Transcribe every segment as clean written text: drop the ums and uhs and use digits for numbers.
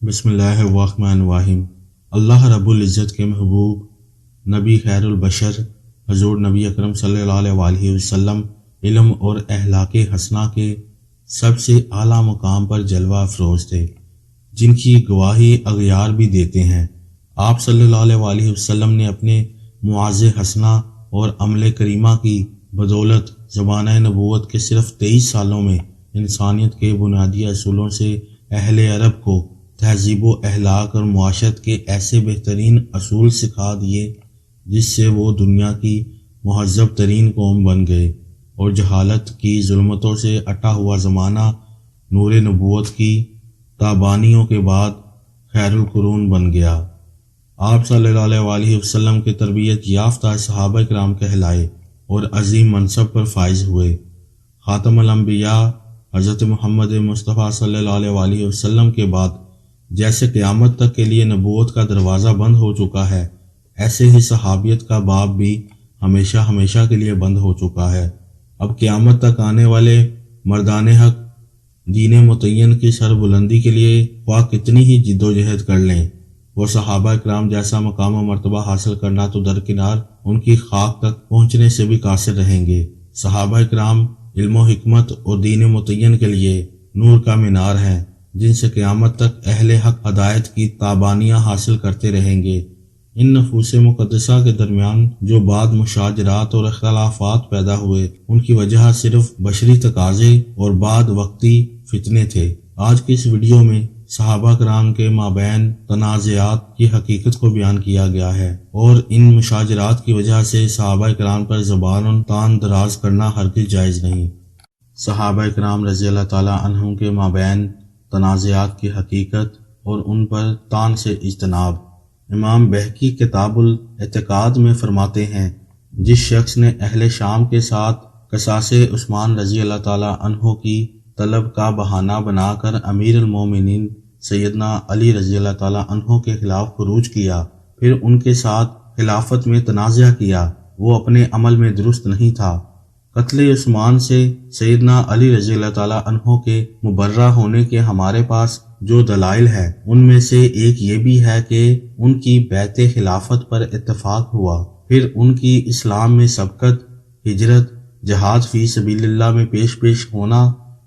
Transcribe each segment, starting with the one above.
بسم اللہ الرحمن الرحیم۔ اللہ رب العزت کے محبوب نبی خیر البشر حضور نبی اکرم صلی اللہ علیہ وآلہ وسلم علم اور اخلاق حسنہ کے سب سے اعلیٰ مقام پر جلوہ افروز تھے، جن کی گواہی اغیار بھی دیتے ہیں۔ آپ صلی اللہ علیہ وآلہ وسلم نے اپنے معاذ حسنہ اور عمل کریمہ کی بدولت زمانہ نبوت کے صرف 23 سالوں میں انسانیت کے بنیادی اصولوں سے اہل عرب کو تہذیب و اخلاق اور معاشرت کے ایسے بہترین اصول سکھا دیے جس سے وہ دنیا کی مہذب ترین قوم بن گئے اور جہالت کی ظلمتوں سے اٹا ہوا زمانہ نور نبوت کی تابانیوں کے بعد خیر القرون بن گیا۔ آپ صلی اللہ علیہ وآلہ وسلم کے تربیت یافتہ صحابہ کرام کہلائے اور عظیم منصب پر فائز ہوئے۔ خاتم الانبیاء حضرت محمد مصطفیٰ صلی اللہ علیہ وآلہ وسلم کے بعد جیسے قیامت تک کے لیے نبوت کا دروازہ بند ہو چکا ہے، ایسے ہی صحابیت کا باب بھی ہمیشہ ہمیشہ کے لیے بند ہو چکا ہے۔ اب قیامت تک آنے والے مردان حق دین متعین کی سر بلندی کے لیے خواہ کتنی ہی جد و جہد کر لیں، وہ صحابہ کرام جیسا مقام و مرتبہ حاصل کرنا تو درکنار، ان کی خاک تک پہنچنے سے بھی قاصر رہیں گے۔ صحابہ کرام علم و حکمت اور دین متعین کے لیے نور کا مینار ہیں، جن سے قیامت تک اہل حق ہدایت کی تابانیاں حاصل کرتے رہیں گے۔ ان نفوس مقدسہ کے درمیان جو بعد مشاجرات اور اختلافات پیدا ہوئے، ان کی وجہ صرف بشری تقاضے اور بعد وقتی فتنے تھے۔ آج کی اس ویڈیو میں صحابہ کرام کے مابین تنازعات کی حقیقت کو بیان کیا گیا ہے، اور ان مشاجرات کی وجہ سے صحابہ کرام پر زبان تان دراز کرنا ہرگز جائز نہیں۔ صحابہ کرام رضی اللہ تعالیٰ عنہم کے مابین تنازعات کی حقیقت اور ان پر تان سے اجتناب۔ امام بہقی کتاب الاعتقاد میں فرماتے ہیں، جس شخص نے اہل شام کے ساتھ قصاص عثمان رضی اللہ تعالیٰ عنہ کی طلب کا بہانہ بنا کر امیر المومنین سیدنا علی رضی اللہ تعالیٰ عنہ کے خلاف خروج کیا، پھر ان کے ساتھ خلافت میں تنازع کیا، وہ اپنے عمل میں درست نہیں تھا۔ قتل عثمان سے سیدنا علی رضی اللہ تعالیٰ عنہ کے مبرہ ہونے کے ہمارے پاس جو دلائل ہے، ان میں سے ایک یہ بھی ہے کہ ان کی بیعت خلافت پر اتفاق ہوا، پھر ان کی اسلام میں سبقت، ہجرت، جہاد فی سبیل اللہ میں پیش ہونا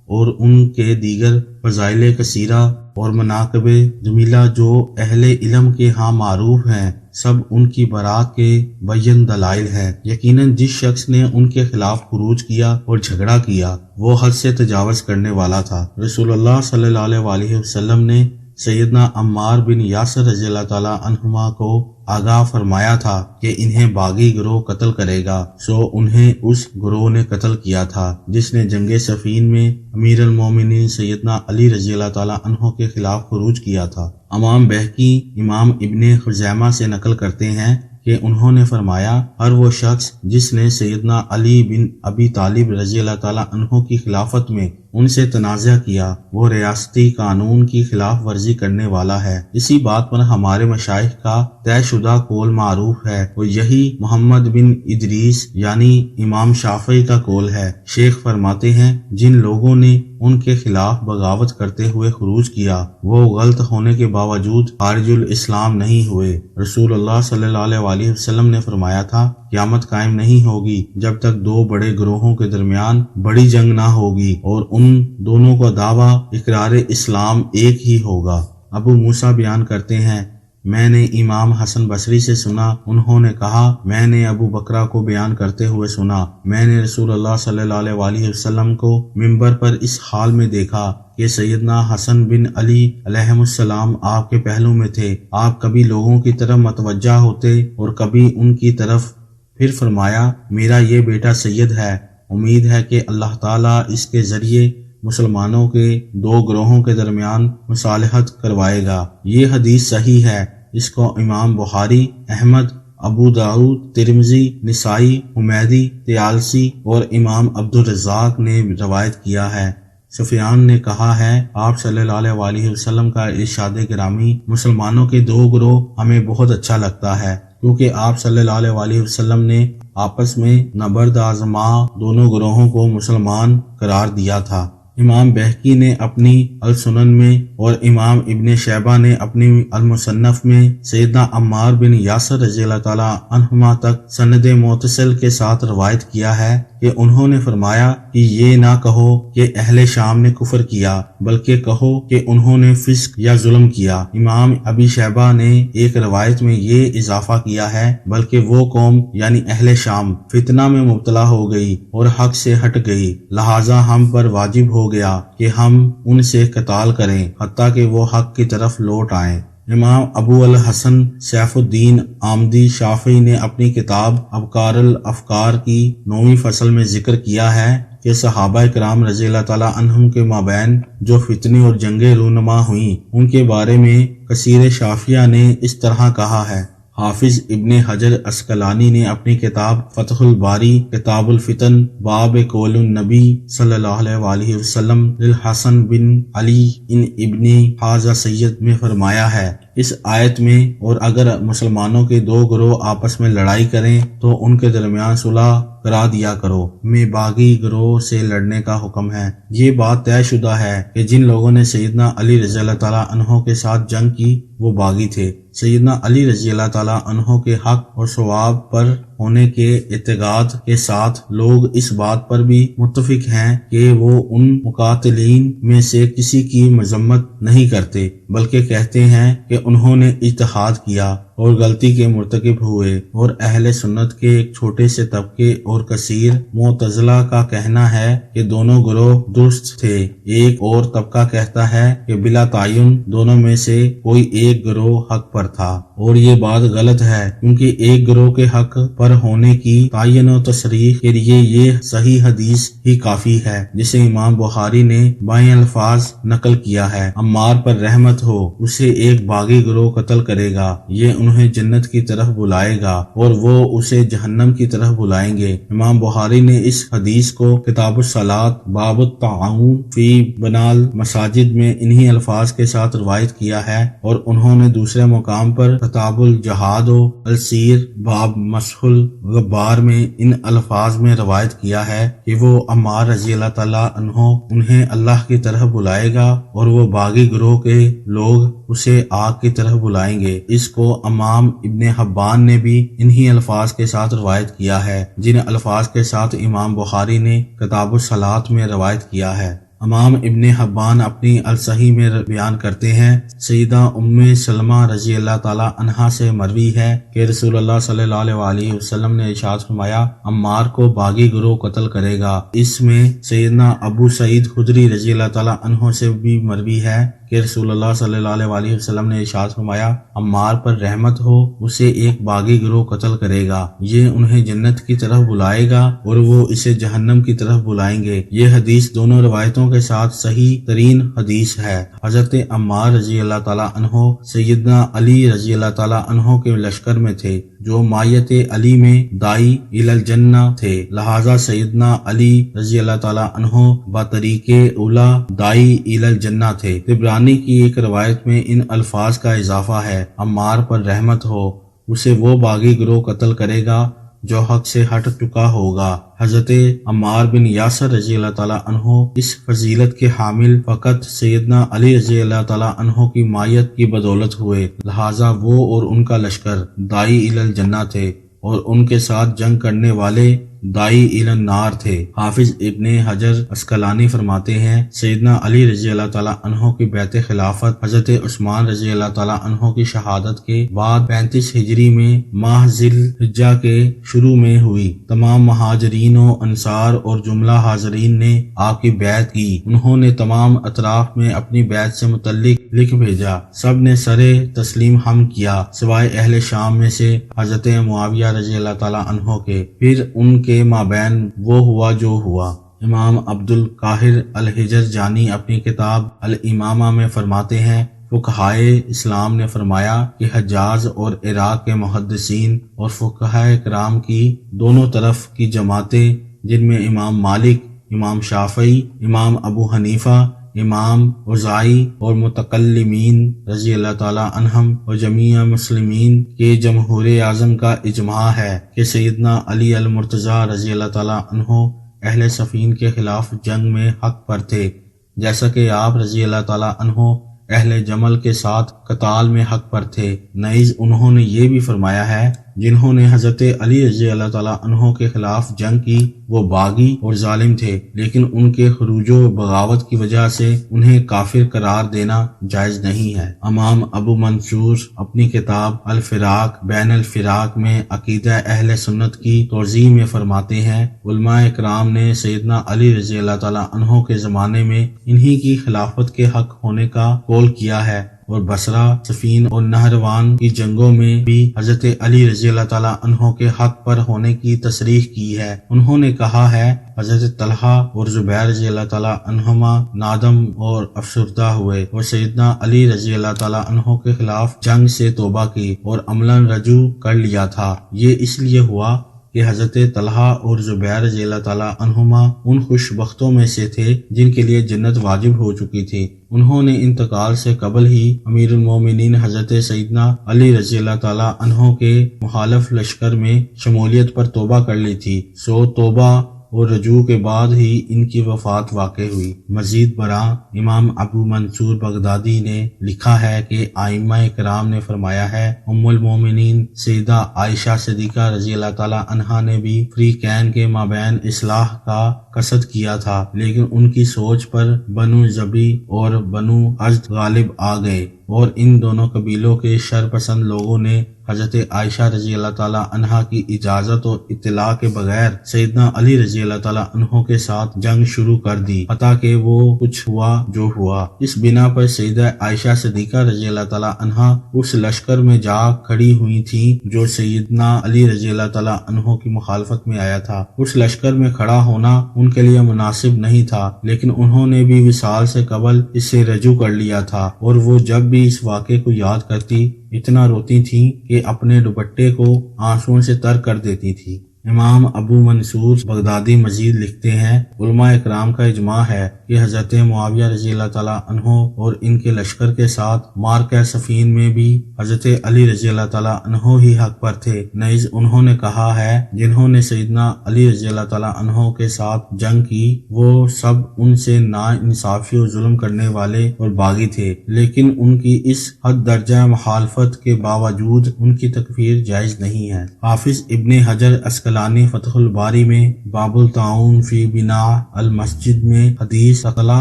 اور ان کے دیگر فضائل کثیرہ اور مناقب جمیلہ جو اہل علم کے ہاں معروف ہیں، سب ان کی برات کے بین دلائل ہے۔ یقیناً جس شخص نے ان کے خلاف خروج کیا اور جھگڑا کیا، وہ حد سے تجاوز کرنے والا تھا۔ رسول اللہ صلی اللہ علیہ وآلہ وسلم نے سیدنا عمار بن یاسر رضی اللہ تعالیٰ عنہما کو آگاہ فرمایا تھا کہ انہیں باغی گروہ قتل کرے گا، سو انہیں اس گروہ نے قتل کیا تھا جس نے جنگ صفین میں امیر المومنین سیدنا علی رضی اللہ تعالیٰ عنہ کے خلاف خروج کیا تھا۔ امام بہقی امام ابن خزیمہ سے نقل کرتے ہیں کہ انہوں نے فرمایا، ہر وہ شخص جس نے سیدنا علی بن ابی طالب رضی اللہ تعالیٰ عنہ کی خلافت میں ان سے تنازع کیا، وہ ریاستی قانون کی خلاف ورزی کرنے والا ہے۔ اسی بات پر ہمارے مشائخ کا طے شدہ قول معروف ہے، اور یہی محمد بن ادریس یعنی امام شافعی کا قول ہے۔ شیخ فرماتے ہیں، جن لوگوں نے ان کے خلاف بغاوت کرتے ہوئے خروج کیا، وہ غلط ہونے کے باوجود خارج الاسلام نہیں ہوئے۔ رسول اللہ صلی اللہ علیہ وآلہ وسلم نے فرمایا تھا، قیامت قائم نہیں ہوگی جب تک دو بڑے گروہوں کے درمیان بڑی جنگ نہ ہوگی اور ان دونوں کا دعویٰ اقرار اسلام ایک ہی ہوگا۔ ابو موسیٰ بیان کرتے ہیں، میں نے امام حسن بصری سے سنا، انہوں نے کہا، میں نے ابو بکرہ کو بیان کرتے ہوئے سنا، میں نے رسول اللہ صلی اللہ علیہ وآلہ وسلم کو منبر پر اس حال میں دیکھا کہ سیدنا حسن بن علی علیہ السلام آپ کے پہلو میں تھے، آپ کبھی لوگوں کی طرف متوجہ ہوتے اور کبھی ان کی طرف، پھر فرمایا، میرا یہ بیٹا سید ہے، امید ہے کہ اللہ تعالیٰ اس کے ذریعے مسلمانوں کے دو گروہوں کے درمیان مصالحت کروائے گا۔ یہ حدیث صحیح ہے، اس کو امام بخاری، احمد، ابو داؤد، ترمذی، نسائی، حمیدی، طیالسی اور امام عبدالرزاق نے روایت کیا ہے۔ سفیان نے کہا ہے، آپ صلی اللہ علیہ وآلہ وسلم کا ارشاد گرامی، مسلمانوں کے دو گروہ ہمیں بہت اچھا لگتا ہے، کیونکہ آپ صلی اللہ علیہ وآلہ وسلم نے آپس میں نبرد آزما دونوں گروہوں کو مسلمان قرار دیا تھا۔ امام بہقی نے اپنی السنن میں اور امام ابن شیبہ نے اپنی المصنف میں سیدنا عمار بن یاسر رضی اللہ تعالی عنہما تک سند متصل کے ساتھ روایت کیا ہے کہ انہوں نے فرمایا کہ یہ نہ کہو کہ اہل شام نے کفر کیا، بلکہ کہو کہ انہوں نے فسق یا ظلم کیا۔ امام ابی شیبہ نے ایک روایت میں یہ اضافہ کیا ہے بلکہ وہ قوم یعنی اہل شام فتنہ میں مبتلا ہو گئی اور حق سے ہٹ گئی، لہٰذا ہم پر واجب ہو گیا کہ ہم ان سے قتال کریں حتیٰ کہ وہ حق کی طرف لوٹ آئیں۔ امام ابو الحسن سیف الدین آمدی شافعی نے اپنی کتاب ابکار الافکار کی 9ویں فصل میں ذکر کیا ہے کہ صحابہ کرام رضی اللہ تعالیٰ عنہم کے مابین جو فتنے اور جنگیں رونما ہوئیں ان کے بارے میں کثیر شافعیہ نے اس طرح کہا ہے۔ حافظ ابن حجر عسقلانی نے اپنی کتاب فتح الباری کتاب الفتن باب قول النبی صلی اللہ علیہ وآلہ وسلم للحسن بن علی ان ابن حاضہ سید میں فرمایا ہے، اس آیت میں اور اگر مسلمانوں کے دو گروہ آپس میں لڑائی کریں تو ان کے درمیان صلح کرا دیا کرو، میں باغی گروہ سے لڑنے کا حکم ہے۔ یہ بات طے شدہ ہے کہ جن لوگوں نے سیدنا علی رضی اللہ تعالیٰ عنہ کے ساتھ جنگ کی وہ باغی تھے۔ سیدنا علی رضی اللہ تعالیٰ عنہ کے حق اور ثواب پر ہونے کے اعتقاد کے ساتھ لوگ اس بات پر بھی متفق ہیں کہ وہ ان مقاتلین میں سے کسی کی مذمت نہیں کرتے، بلکہ کہتے ہیں کہ انہوں نے اجتہاد کیا اور غلطی کے مرتکب ہوئے، اور اہل سنت کے ایک چھوٹے سے طبقے اور کثیر معتزلہ کا کہنا ہے کہ دونوں گروہ درست تھے۔ ایک اور طبقہ کہتا ہے کہ بلا تعین دونوں میں سے کوئی ایک گروہ حق پر تھا، اور یہ بات غلط ہے کیونکہ ایک گروہ کے حق پر ہونے کی تعین و تصریح کے لیے یہ صحیح حدیث ہی کافی ہے جسے امام بخاری نے بائیں الفاظ نقل کیا ہے، عمار پر رحمت ہو، اسے ایک باغی گروہ قتل کرے گا، یہ انہیں جنت کی طرف بلائے گا اور وہ اسے جہنم کی طرف بلائیں گے۔ امام بخاری نے اس حدیث کو کتاب الصلاۃ باب التعاون فی بناء المساجد میں انہی الفاظ کے ساتھ روایت کیا ہے، اور انہوں نے دوسرے مقام پر کتاب الجہاد و السیر باب مسح الغبار میں ان الفاظ میں روایت کیا ہے کہ وہ عمار رضی اللہ تعالیٰ عنہ انہیں اللہ کی طرف بلائے گا اور وہ باغی گروہ کے لوگ اسے آگ کی طرف بلائیں گے۔ اس کو امام ابن حبان نے بھی انہی الفاظ کے ساتھ روایت کیا ہے جن الفاظ کے ساتھ امام بخاری نے کتاب الصلاۃ میں روایت کیا ہے۔ امام ابن حبان اپنی الصحیح میں بیان کرتے ہیں، سیدہ ام سلمہ رضی اللہ تعالی عنہا سے مروی ہے کہ رسول اللہ صلی اللہ علیہ وآلہ وسلم نے ارشاد فرمایا، عمار کو باغی گروہ قتل کرے گا۔ اس میں سیدنا ابو سعید خدری رضی اللہ تعالی عنہ سے بھی مروی ہے کہ رسول اللہ صلی اللہ علیہ وآلہ وسلم نے ارشاد فرمایا، عمار پر رحمت ہو، اسے ایک باغی گروہ قتل کرے گا، یہ انہیں جنت کی طرف بلائے گا اور وہ اسے جہنم کی طرف بلائیں گے۔ یہ حدیث دونوں روایتوں کے ساتھ صحیح ترین حدیث ہے۔ حضرت عمار رضی اللہ تعالیٰ عنہ سیدنا علی رضی اللہ تعالیٰ عنہ کے لشکر میں تھے جو مایت علی میں دائی الی الجنہ تھے، لہذا سیدنا علی رضی اللہ تعالیٰ عنہ بطریق اولا دائی الی الجنہ تھے۔ طبرانی کی ایک روایت میں ان الفاظ کا اضافہ ہے، عمار پر رحمت ہو، اسے وہ باغی گروہ قتل کرے گا جو حق سے ہٹ چکا ہوگا۔ حضرت عمار بن یاسر رضی اللہ تعالیٰ عنہ اس فضیلت کے حامل فقط سیدنا علی رضی اللہ تعالیٰ عنہ کی مایت کی بدولت ہوئے، لہذا وہ اور ان کا لشکر دائی الی الجنہ تھے اور ان کے ساتھ جنگ کرنے والے دائی الی النار تھے۔ حافظ ابن حجر عسقلانی فرماتے ہیں، سیدنا علی رضی اللہ تعالیٰ عنہ کی بیعت خلافت حضرت عثمان رضی اللہ تعالیٰ عنہ کی شہادت کے بعد 35 ہجری میں ماہ ذی الحجہ کے شروع میں ہوئی۔ تمام مہاجرین و انصار اور جملہ حاضرین نے آپ کی بیعت کی۔ انہوں نے تمام اطراف میں اپنی بیعت سے متعلق لکھ بھیجا، سب نے سر تسلیم ہم کیا سوائے اہل شام میں سے حضرت معاویہ رضی اللہ تعالیٰ عنہ کے۔ پھر ان کے مابین وہ ہوا جو ہوا۔ امام عبد القاہر الحجر جانی اپنی کتاب الامامہ میں فرماتے ہیں، فقہائے اسلام نے فرمایا کہ حجاز اور عراق کے محدثین اور فقہائے کرام کی دونوں طرف کی جماعتیں، جن میں امام مالک، امام شافعی، امام ابو حنیفہ، امام اوزاعی اور متکلمین رضی اللہ تعالیٰ عنہم اور جمیع مسلمین کے جمہور اعظم کا اجماع ہے کہ سیدنا علی المرتضیٰ رضی اللہ تعالیٰ عنہ اہل صفین کے خلاف جنگ میں حق پر تھے۔ جیسا کہ آپ رضی اللہ تعالیٰ عنہ اہل جمل کے ساتھ قتال میں حق پر تھے۔ نیز انہوں نے یہ بھی فرمایا ہے جنہوں نے حضرت علی رضی اللہ تعالیٰ عنہ کے خلاف جنگ کی وہ باغی اور ظالم تھے، لیکن ان کے خروج و بغاوت کی وجہ سے انہیں کافر قرار دینا جائز نہیں ہے۔ امام ابو منصور اپنی کتاب الفراق بین الفراق میں عقیدہ اہل سنت کی توضیح میں فرماتے ہیں علماء اکرام نے سیدنا علی رضی اللہ تعالیٰ عنہ کے زمانے میں انہی کی خلافت کے حق ہونے کا قول کیا ہے، اور بصرہ، صفین اور نہروان کی جنگوں میں بھی حضرت علی رضی اللہ تعالیٰ عنہ کے حق پر ہونے کی تصریح کی ہے۔ انہوں نے کہا ہے حضرت طلحہ اور زبیر رضی اللہ تعالیٰ عنہما نادم اور افسردہ ہوئے اور سیدنا علی رضی اللہ تعالیٰ عنہ کے خلاف جنگ سے توبہ کی اور عملاً رجوع کر لیا تھا۔ یہ اس لیے ہوا کہ حضرت طلحہ اور زبیر رضی اللہ تعالیٰ عنہما ان خوش بختوں میں سے تھے جن کے لیے جنت واجب ہو چکی تھی۔ انہوں نے انتقال سے قبل ہی امیر المومنین حضرت سیدنا علی رضی اللہ تعالیٰ عنہ کے مخالف لشکر میں شمولیت پر توبہ کر لی تھی، سو توبہ اور رجوع کے بعد ہی ان کی وفات واقع ہوئی۔ مزید برآں امام ابو منصور بغدادی نے لکھا ہے کہ ائمہ کرام نے فرمایا ہے ام المومنین سیدہ عائشہ صدیقہ رضی اللہ تعالیٰ عنہا نے بھی فریقین کے مابین اصلاح کا قصد کیا تھا، لیکن ان کی سوچ پر بنو زبی اور بنو ازد غالب آ گئے، اور ان دونوں قبیلوں کے شر پسند لوگوں نے حضرت عائشہ رضی اللہ تعالیٰ عنہا کی اجازت و اطلاع کے بغیر سیدنا علی رضی اللہ تعالیٰ عنہ کے ساتھ جنگ شروع کر دی، حتیٰ کہ وہ کچھ ہوا جو ہوا۔ اس بنا پر سیدہ عائشہ صدیقہ رضی اللہ تعالیٰ عنہا اس لشکر میں جا کھڑی ہوئی تھیں جو سیدنا علی رضی اللہ تعالیٰ عنہ کی مخالفت میں آیا تھا۔ اس لشکر میں کھڑا ہونا ان کے لیے مناسب نہیں تھا، لیکن انہوں نے بھی وصال سے قبل اس سے رجوع کر لیا تھا، اور وہ جب بھی اس واقعے کو یاد کرتی اتنا روتی تھیں کہ اپنے دوپٹے کو آنسوؤں سے تر کر دیتی تھی۔ امام ابو منصور بغدادی مزید لکھتے ہیں علماء اکرام کا اجماع ہے کہ حضرت معاویہ رضی اللہ تعالیٰ عنہ اور ان کے لشکر کے ساتھ مارکہ صفین میں بھی حضرت علی رضی اللہ تعالیٰ عنہ ہی حق پر تھے۔ نیز انہوں نے کہا ہے جنہوں نے سیدنا علی رضی اللہ تعالیٰ عنہ کے ساتھ جنگ کی وہ سب ان سے نا انصافی و ظلم کرنے والے اور باغی تھے، لیکن ان کی اس حد درجہ مخالفت کے باوجود ان کی تکفیر جائز نہیں ہے۔ حافظ ابن حجر عسقلانی فتح الباری میں باب الطاعون فی بناء المسجد میں حدیث ثقلہ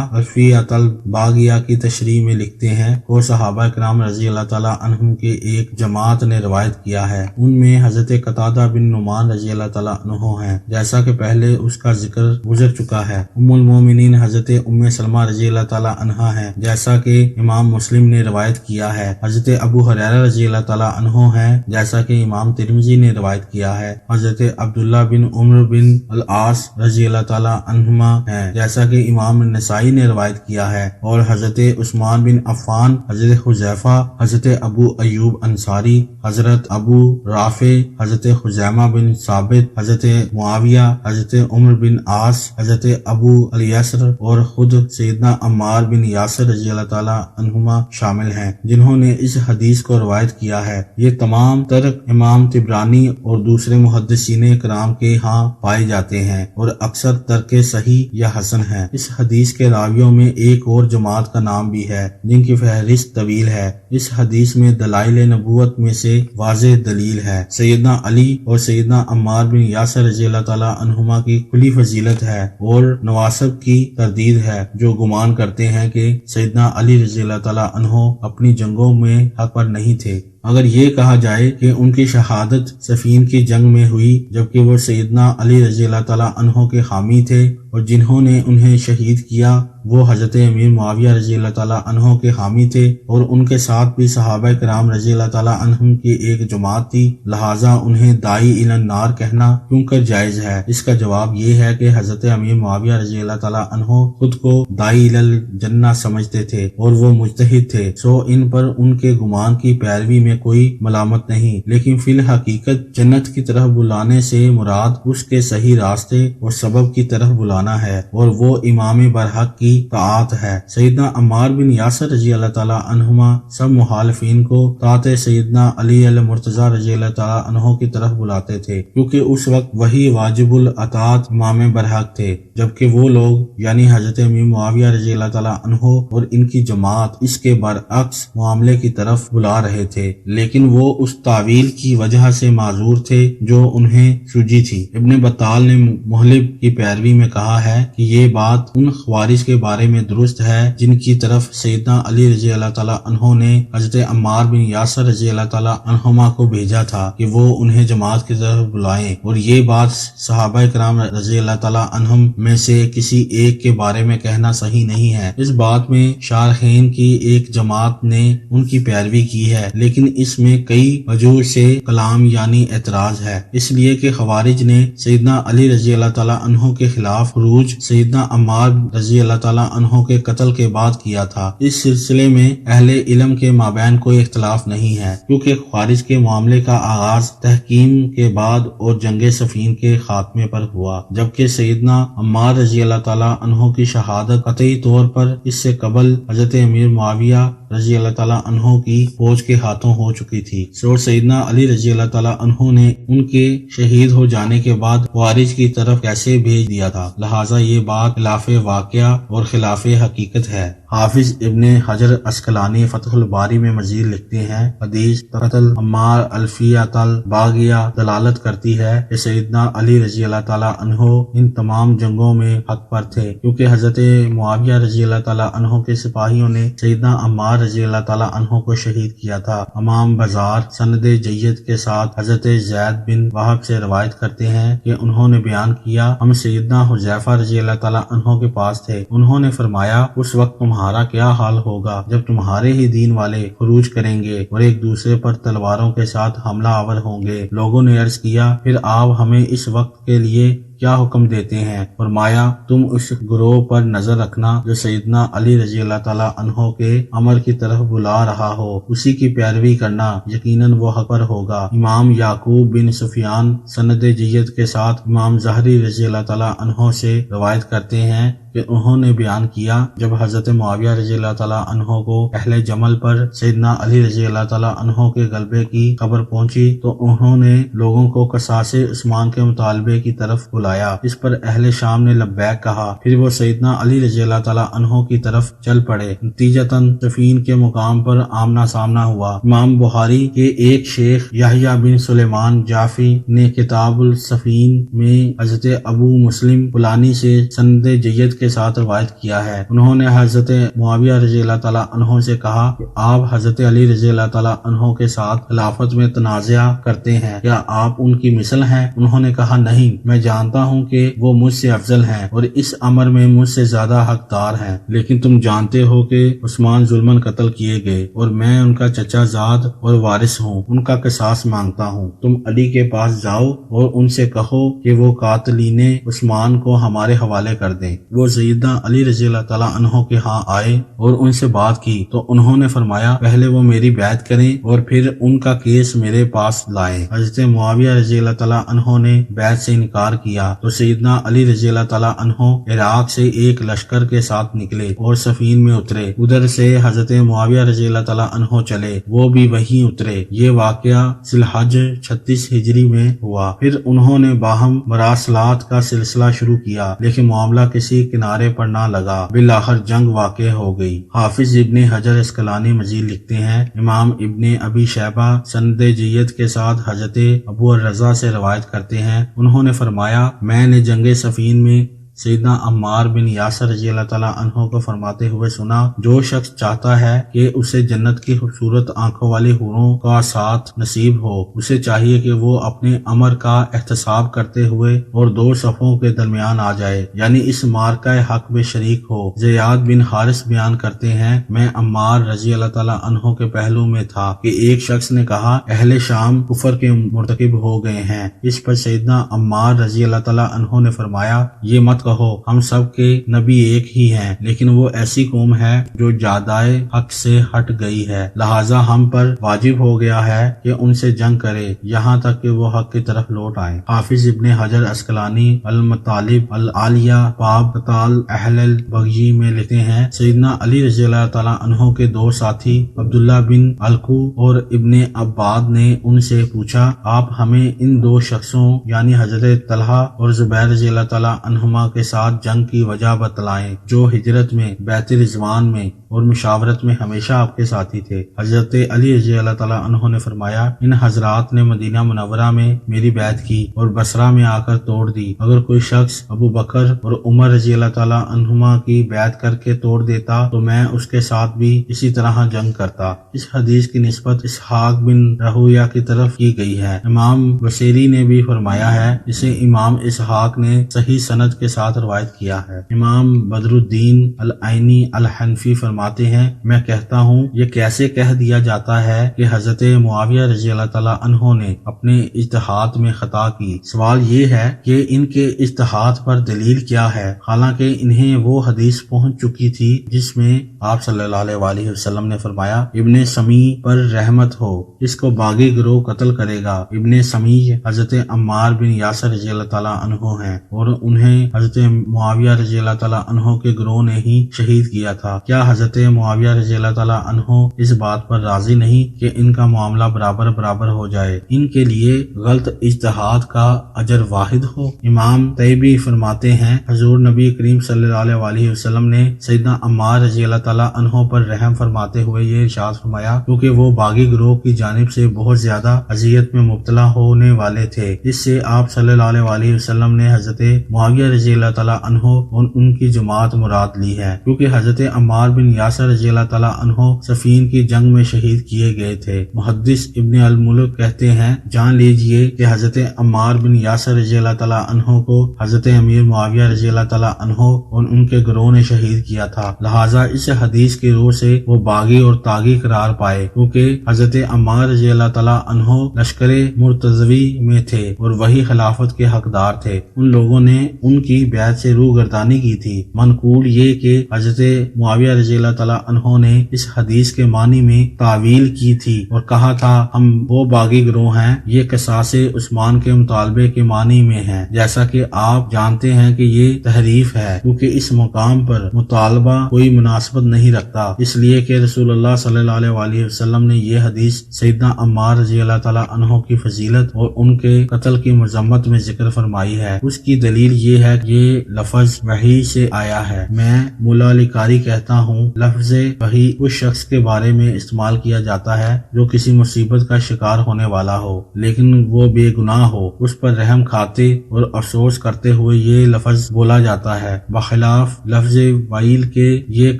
الفیۃ الباغیہ کی تشریح میں لکھتے ہیں اور صحابہ کرام رضی اللہ تعالیٰ عنہم کے ایک جماعت نے روایت کیا ہے، ان میں حضرت قتادہ بن نعمان رضی اللہ تعالیٰ عنہ ہیں، جیسا کہ پہلے اس کا ذکر گزر چکا ہے۔ ام المومنین حضرت ام سلمہ رضی اللہ تعالیٰ عنہا ہیں، جیسا کہ امام مسلم نے روایت کیا ہے۔ حضرت ابو ہریرہ رضی اللہ تعالیٰ عنہ ہیں، جیسا کہ امام ترمذی نے روایت کیا ہے۔ حضرت عبداللہ بن عمر بن العاص رضی اللہ تعالیٰ عنہما ہیں، جیسا کہ امام نسائی نے روایت کیا ہے، اور حضرت عثمان بن عفان، حضرت حذیفہ، حضرت ابو ایوب انصاری، حضرت ابو رافع، حضرت خزیمہ بن ثابت، حضرت معاویہ، حضرت عمر بن عاص، حضرت ابو الیسر اور خود سیدنا عمار بن یاسر رضی اللہ تعالیٰ عنہما شامل ہیں جنہوں نے اس حدیث کو روایت کیا ہے۔ یہ تمام ترک امام طبرانی اور دوسرے محدثین کرام کے ہاں پائے جاتے ہیں اور اکثر ترک صحیح یا حسن ہیں۔ اس حدیث کے راویوں میں ایک اور جماعت کا نام بھی ہے جن کی فہرست طویل ہے۔ اس حدیث میں دلائل نبوت میں سے واضح دلیل ہے۔ سیدنا علی اور سیدنا عمار بن یاسر رضی اللہ تعالیٰ عنہما کی کھلی فضیلت ہے، اور نواسب کی تردید ہے جو گمان کرتے ہیں کہ سیدنا علی رضی اللہ تعالیٰ عنہ اپنی جنگوں میں حق پر نہیں تھے۔ اگر یہ کہا جائے کہ ان کی شہادت صفین کی جنگ میں ہوئی جبکہ وہ سیدنا علی رضی اللہ تعالیٰ عنہ کے حامی تھے، اور جنہوں نے انہیں شہید کیا وہ حضرت امیر معاویہ رضی اللہ تعالیٰ عنہ کے حامی تھے، اور ان کے ساتھ بھی صحابہ کرام رضی اللہ تعالیٰ عنہم کی ایک جماعت تھی، لہٰذا انہیں داعی الی النار کہنا کیوں کر جائز ہے؟ اس کا جواب یہ ہے کہ حضرت امیر معاویہ رضی اللہ تعالیٰ عنہ خود کو داعی الی الجنہ سمجھتے تھے اور وہ مجتہد تھے، سو ان پر ان کے گمان کی پیروی میں کوئی ملامت نہیں، لیکن فی الحقیقت جنت کی طرف بلانے سے مراد اس کے صحیح راستے اور سبب کی طرف بلانا ہے، اور وہ امام برحق کی طاعت ہے۔ سیدنا عمار بن یاسر رضی اللہ تعالیٰ عنہما سب مخالفین کو طاعت سیدنا علی المرتضیٰ رضی اللہ تعالیٰ عنہ کی طرف بلاتے تھے، کیونکہ اس وقت وہی واجب الاطاعت امام برحق تھے، جبکہ وہ لوگ یعنی حضرت امیر معاویہ رضی اللہ تعالیٰ عنہ اور ان کی جماعت اس کے برعکس معاملے کی طرف بلا رہے تھے، لیکن وہ اس تعویل کی وجہ سے معذور تھے جو انہیں سوجی تھی۔ ابن بطال نے محلب کی پیروی میں کہا ہے کہ یہ بات ان خوارج کے بارے میں درست ہے جن کی طرف سیدنا علی رضی اللہ تعالیٰ عنہ نے حضرت عمار بن یاسر رضی اللہ تعالیٰ عنہما کو بھیجا تھا کہ وہ انہیں جماعت کی طرف بلائیں، اور یہ بات صحابہ کرام رضی اللہ تعالیٰ عنہم میں سے کسی ایک کے بارے میں کہنا صحیح نہیں ہے۔ اس بات میں شارحین کی ایک جماعت نے ان کی پیروی کی ہے، لیکن اس میں کئی وجوہ سے کلام یعنی اعتراض ہے، اس لیے کہ خوارج نے سیدنا علی رضی اللہ تعالیٰ عنہ کے خلاف خروج سیدنا عمار رضی اللہ تعالیٰ عنہ کے قتل کے بعد کیا تھا۔ اس سلسلے میں اہل علم کے مابین کوئی اختلاف نہیں ہے، کیونکہ خوارج کے معاملے کا آغاز تحکیم کے بعد اور جنگ صفین کے خاتمے پر ہوا، جبکہ سیدنا عمار رضی اللہ تعالیٰ عنہ کی شہادت قطعی طور پر اس سے قبل حضرت امیر معاویہ رضی اللہ تعالیٰ عنہ کی فوج کے ہاتھوں ہو چکی تھی، اور سیدنا علی رضی اللہ تعالیٰ عنہ نے ان کے شہید ہو جانے کے بعد خوارج کی طرف کیسے بھیج دیا تھا، لہٰذا یہ بات خلاف واقعہ اور خلاف حقیقت ہے۔ حافظ ابن حجر عسقلانی فتح الباری میں مزید لکھتے ہیں، حدیث قتل عمار الفیۃ الباغیہ دلالت کرتی ہے کہ سیدنا علی رضی اللہ تعالیٰ عنہ ان تمام جنگوں میں حق پر تھے، کیونکہ حضرت معاویہ رضی اللہ تعالیٰ عنہ کے سپاہیوں نے سیدنا عمار رضی اللہ تعالیٰ عنہ کو شہید کیا تھا۔ امام بازار سند جید کے ساتھ حضرت زید بن وہب سے روایت کرتے ہیں کہ انہوں نے بیان کیا، ہم سیدنا حذیفہ رضی اللہ تعالیٰ عنہ کے پاس تھے، انہوں نے فرمایا اس وقت تمہارا کیا حال ہوگا جب تمہارے ہی دین والے خروج کریں گے اور ایک دوسرے پر تلواروں کے ساتھ حملہ آور ہوں گے۔ لوگوں نے عرض کیا، پھر آپ ہمیں اس وقت کے لیے کیا حکم دیتے ہیں؟ فرمایا، تم اس گروہ پر نظر رکھنا جو سیدنا علی رضی اللہ تعالیٰ عنہ کے امر کی طرف بلا رہا ہو، اسی کی پیروی کرنا، یقیناً وہ حق پر ہوگا۔ امام یعقوب بن سفیان سند جید کے ساتھ امام زہری رضی اللہ تعالیٰ عنہ سے روایت کرتے ہیں کہ انہوں نے بیان کیا، جب حضرت معاویہ رضی اللہ تعالیٰ عنہ کو اہل جمل پر سیدنا علی رضی اللہ تعالیٰ عنہ کے غلبے کی خبر پہنچی تو انہوں نے لوگوں کو قصاص عثمان کے مطالبے کی طرف بلایا۔ اس پر اہل شام نے لبیک کہا، پھر وہ سیدنا علی رضی اللہ تعالیٰ عنہ کی طرف چل پڑے۔ نتیجتاً صفین کے مقام پر آمنا سامنا ہوا۔ امام بخاری کے ایک شیخ یحییٰ بن سلیمان جعفی نے کتاب الصفین میں حضرت ابو مسلم فلانی سے سند جید کے ساتھ روایت کیا ہے، انہوں نے حضرت معاویہ رضی اللہ تعالیٰ عنہ سے کہا کہ آپ حضرت علی رضی اللہ تعالیٰ عنہ کے ساتھ خلافت میں تنازع کرتے ہیں، کیا آپ ان کی مثل ہیں؟ انہوں نے کہا، نہیں، میں جانتا ہوں کہ وہ مجھ سے افضل ہیں اور اس امر میں مجھ سے زیادہ حقدار ہیں، لیکن تم جانتے ہو کہ عثمان ظلماً قتل کیے گئے اور میں ان کا چچا زاد اور وارث ہوں، ان کا قصاص مانگتا ہوں۔ تم علی کے پاس جاؤ اور ان سے کہو کہ وہ قاتلین عثمان کو ہمارے حوالے کر دیں۔ وہ سیدنا علی رضی اللہ تعالیٰ عنہ کے ہاں آئے اور ان سے بات کی تو انہوں نے فرمایا، پہلے وہ میری بیعت کریں اور پھر ان کا کیس میرے پاس لائیں۔ حضرت معاویہ رضی اللہ تعالیٰ عنہ نے بیعت سے انکار کیا تو سیدنا علی رضی اللہ تعالیٰ عنہ عراق سے ایک لشکر کے ساتھ نکلے اور صفین میں اترے، ادھر سے حضرت معاویہ رضی اللہ تعالیٰ عنہ چلے، وہ بھی وہیں اترے۔ یہ واقعہ ذی الحج 36 ہجری میں ہوا۔ پھر انہوں نے باہم مراسلات کا سلسلہ شروع کیا، لیکن معاملہ کسی کنارے پر نہ لگا، بالآخر جنگ واقع ہو گئی۔ حافظ ابن حجر عسقلانی مزید لکھتے ہیں، امام ابن ابی شیبہ سند جید کے ساتھ حضرت ابو الرضا سے روایت کرتے ہیں، انہوں نے فرمایا، میں نے جنگ صفین میں سیدنا عمار بن یاسر رضی اللہ تعالیٰ عنہ کو فرماتے ہوئے سنا، جو شخص چاہتا ہے کہ اسے جنت کی خوبصورت آنکھوں والی حوروں کا ساتھ نصیب ہو، اسے چاہیے کہ وہ اپنے امر کا احتساب کرتے ہوئے اور دو صفوں کے درمیان آ جائے، یعنی اس مارکہ حق میں شریک ہو۔ زیاد بن حارث بیان کرتے ہیں، میں عمار رضی اللہ تعالیٰ عنہ کے پہلو میں تھا کہ ایک شخص نے کہا، اہل شام کفر کے مرتکب ہو گئے ہیں۔ اس پر سیدنا عمار رضی اللہ تعالیٰ عنہ نے فرمایا، یہ مت کہو ہم سب کے نبی ایک ہی ہیں، لیکن وہ ایسی قوم ہے جو جادائے حق سے ہٹ گئی ہے، لہٰذا ہم پر واجب ہو گیا ہے کہ ان سے جنگ کرے یہاں تک کہ وہ حق کی طرف لوٹ آئیں۔ حافظ ابن حجر عسقلانی المطالب العالیہ باب قتال اہل البغی میں لکھتے ہیں، سیدنا علی رضی اللہ تعالیٰ عنہ کے دو ساتھی عبداللہ بن القو اور ابن عباد نے ان سے پوچھا، آپ ہمیں ان دو شخصوں یعنی حضرت طلحہ اور زبیر رضی اللہ تعالیٰ عنہما کے ساتھ جنگ کی وجہ بتلائیں، جو ہجرت میں، بیعت رضوان میں اور مشاورت میں ہمیشہ آپ کے ساتھی تھے۔ حضرت علی رضی اللہ تعالیٰ عنہ نے فرمایا، ان حضرات نے مدینہ منورہ میں میری بیعت کی اور بصرہ میں آ کر توڑ دی، اگر کوئی شخص ابو بکر اور عمر رضی اللہ تعالیٰ عنہما کی بیعت کر کے توڑ دیتا تو میں اس کے ساتھ بھی اسی طرح جنگ کرتا۔ اس حدیث کی نسبت اسحاق بن راہویہ کی طرف کی گئی ہے۔ امام بصیری نے بھی فرمایا ہے، جسے امام اسحاق نے صحیح سند کے ساتھ روایت کیا ہے۔ امام بدر الدین العینی الحنفی فرماتے ہیں، میں کہتا ہوں یہ کیسے کہہ دیا جاتا ہے کہ حضرت معاویہ رضی اللہ تعالیٰ عنہ نے اپنے اجتہاد میں خطا کی؟ سوال یہ ہے کہ ان کے اجتہاد پر دلیل کیا ہے، حالانکہ انہیں وہ حدیث پہنچ چکی تھی جس میں آپ صلی اللہ علیہ وآلہ وسلم نے فرمایا، ابن سمی پر رحمت ہو، اس کو باغی گروہ قتل کرے گا۔ ابن سمی حضرت عمار بن یاسر رضی اللہ تعالیٰ عنہ ہیں اور انہیں حضرت معاویہ رضی اللہ تعالیٰ عنہ کے گروہ نے ہی شہید کیا تھا۔ کیا حضرت معاویہ رضی اللہ تعالیٰ عنہ اس بات پر راضی نہیں کہ ان کا معاملہ برابر برابر ہو جائے، ان کے لیے غلط اجتہاد کا اجر واحد ہو؟ امام طیبی فرماتے ہیں، حضور نبی کریم صلی اللہ علیہ وآلہ وسلم نے سیدنا عمار رضی اللہ تعالیٰ عنہ پر رحم فرماتے ہوئے یہ ارشاد فرمایا، کیونکہ وہ باغی گروہ کی جانب سے بہت زیادہ اذیت میں مبتلا ہونے والے تھے۔ اس سے آپ صلی اللہ علیہ وآلہ وسلم نے حضرت معاویہ رضی اللہ تعالیٰ عنہ اور ان کی جماعت مراد لی ہے، کیونکہ حضرت عمار بن یاسر رضی اللہ تعالیٰ عنہ صفین کی جنگ میں شہید کیے گئے تھے۔ محدث ابن الملک کہتے ہیں، جان لیجئے کہ حضرت عمار بن یاسر رضی اللہ تعالیٰ عنہ کو حضرت امیر معاویہ رضی اللہ تعالیٰ عنہ اور ان کے گروہ نے شہید کیا تھا، لہٰذا اس حدیث کی روح سے وہ باغی اور تاغی قرار پائے، کیونکہ حضرت عمار رضی اللہ تعالیٰ عنہ لشکر مرتضوی میں تھے اور وہی خلافت کے حقدار تھے۔ ان لوگوں نے ان کی بیعت سے روگردانی کی تھی۔ منقول یہ کہ حضرت معاویہ رضی اللہ تعالیٰ عنہ نے اس حدیث کے معنی میں تعویل کی تھی اور کہا تھا ہم وہ باغی گروہ ہیں، یہ قصاص عثمان کے مطالبے کے معنی میں ہے، جیسا کہ آپ جانتے ہیں کہ یہ تحریف ہے، کیونکہ اس مقام پر مطالبہ کوئی مناسبت نہیں رکھتا، اس لیے کہ رسول اللہ صلی اللہ علیہ وآلہ وسلم نے یہ حدیث سیدنا عمار رضی اللہ تعالیٰ عنہ کی فضیلت اور ان کے قتل کی مذمت میں ذکر فرمائی ہے۔ اس کی دلیل یہ ہے کہ یہ لفظ وحی سے آیا ہے۔ میں مولا علی قاری کہتا ہوں، لفظ وحی اس شخص کے بارے میں استعمال کیا جاتا ہے جو کسی مصیبت کا شکار ہونے والا ہو لیکن وہ بے گناہ ہو، اس پر رحم کھاتے اور افسوس کرتے ہوئے یہ لفظ بولا جاتا ہے، بخلاف لفظ ویل کے یہ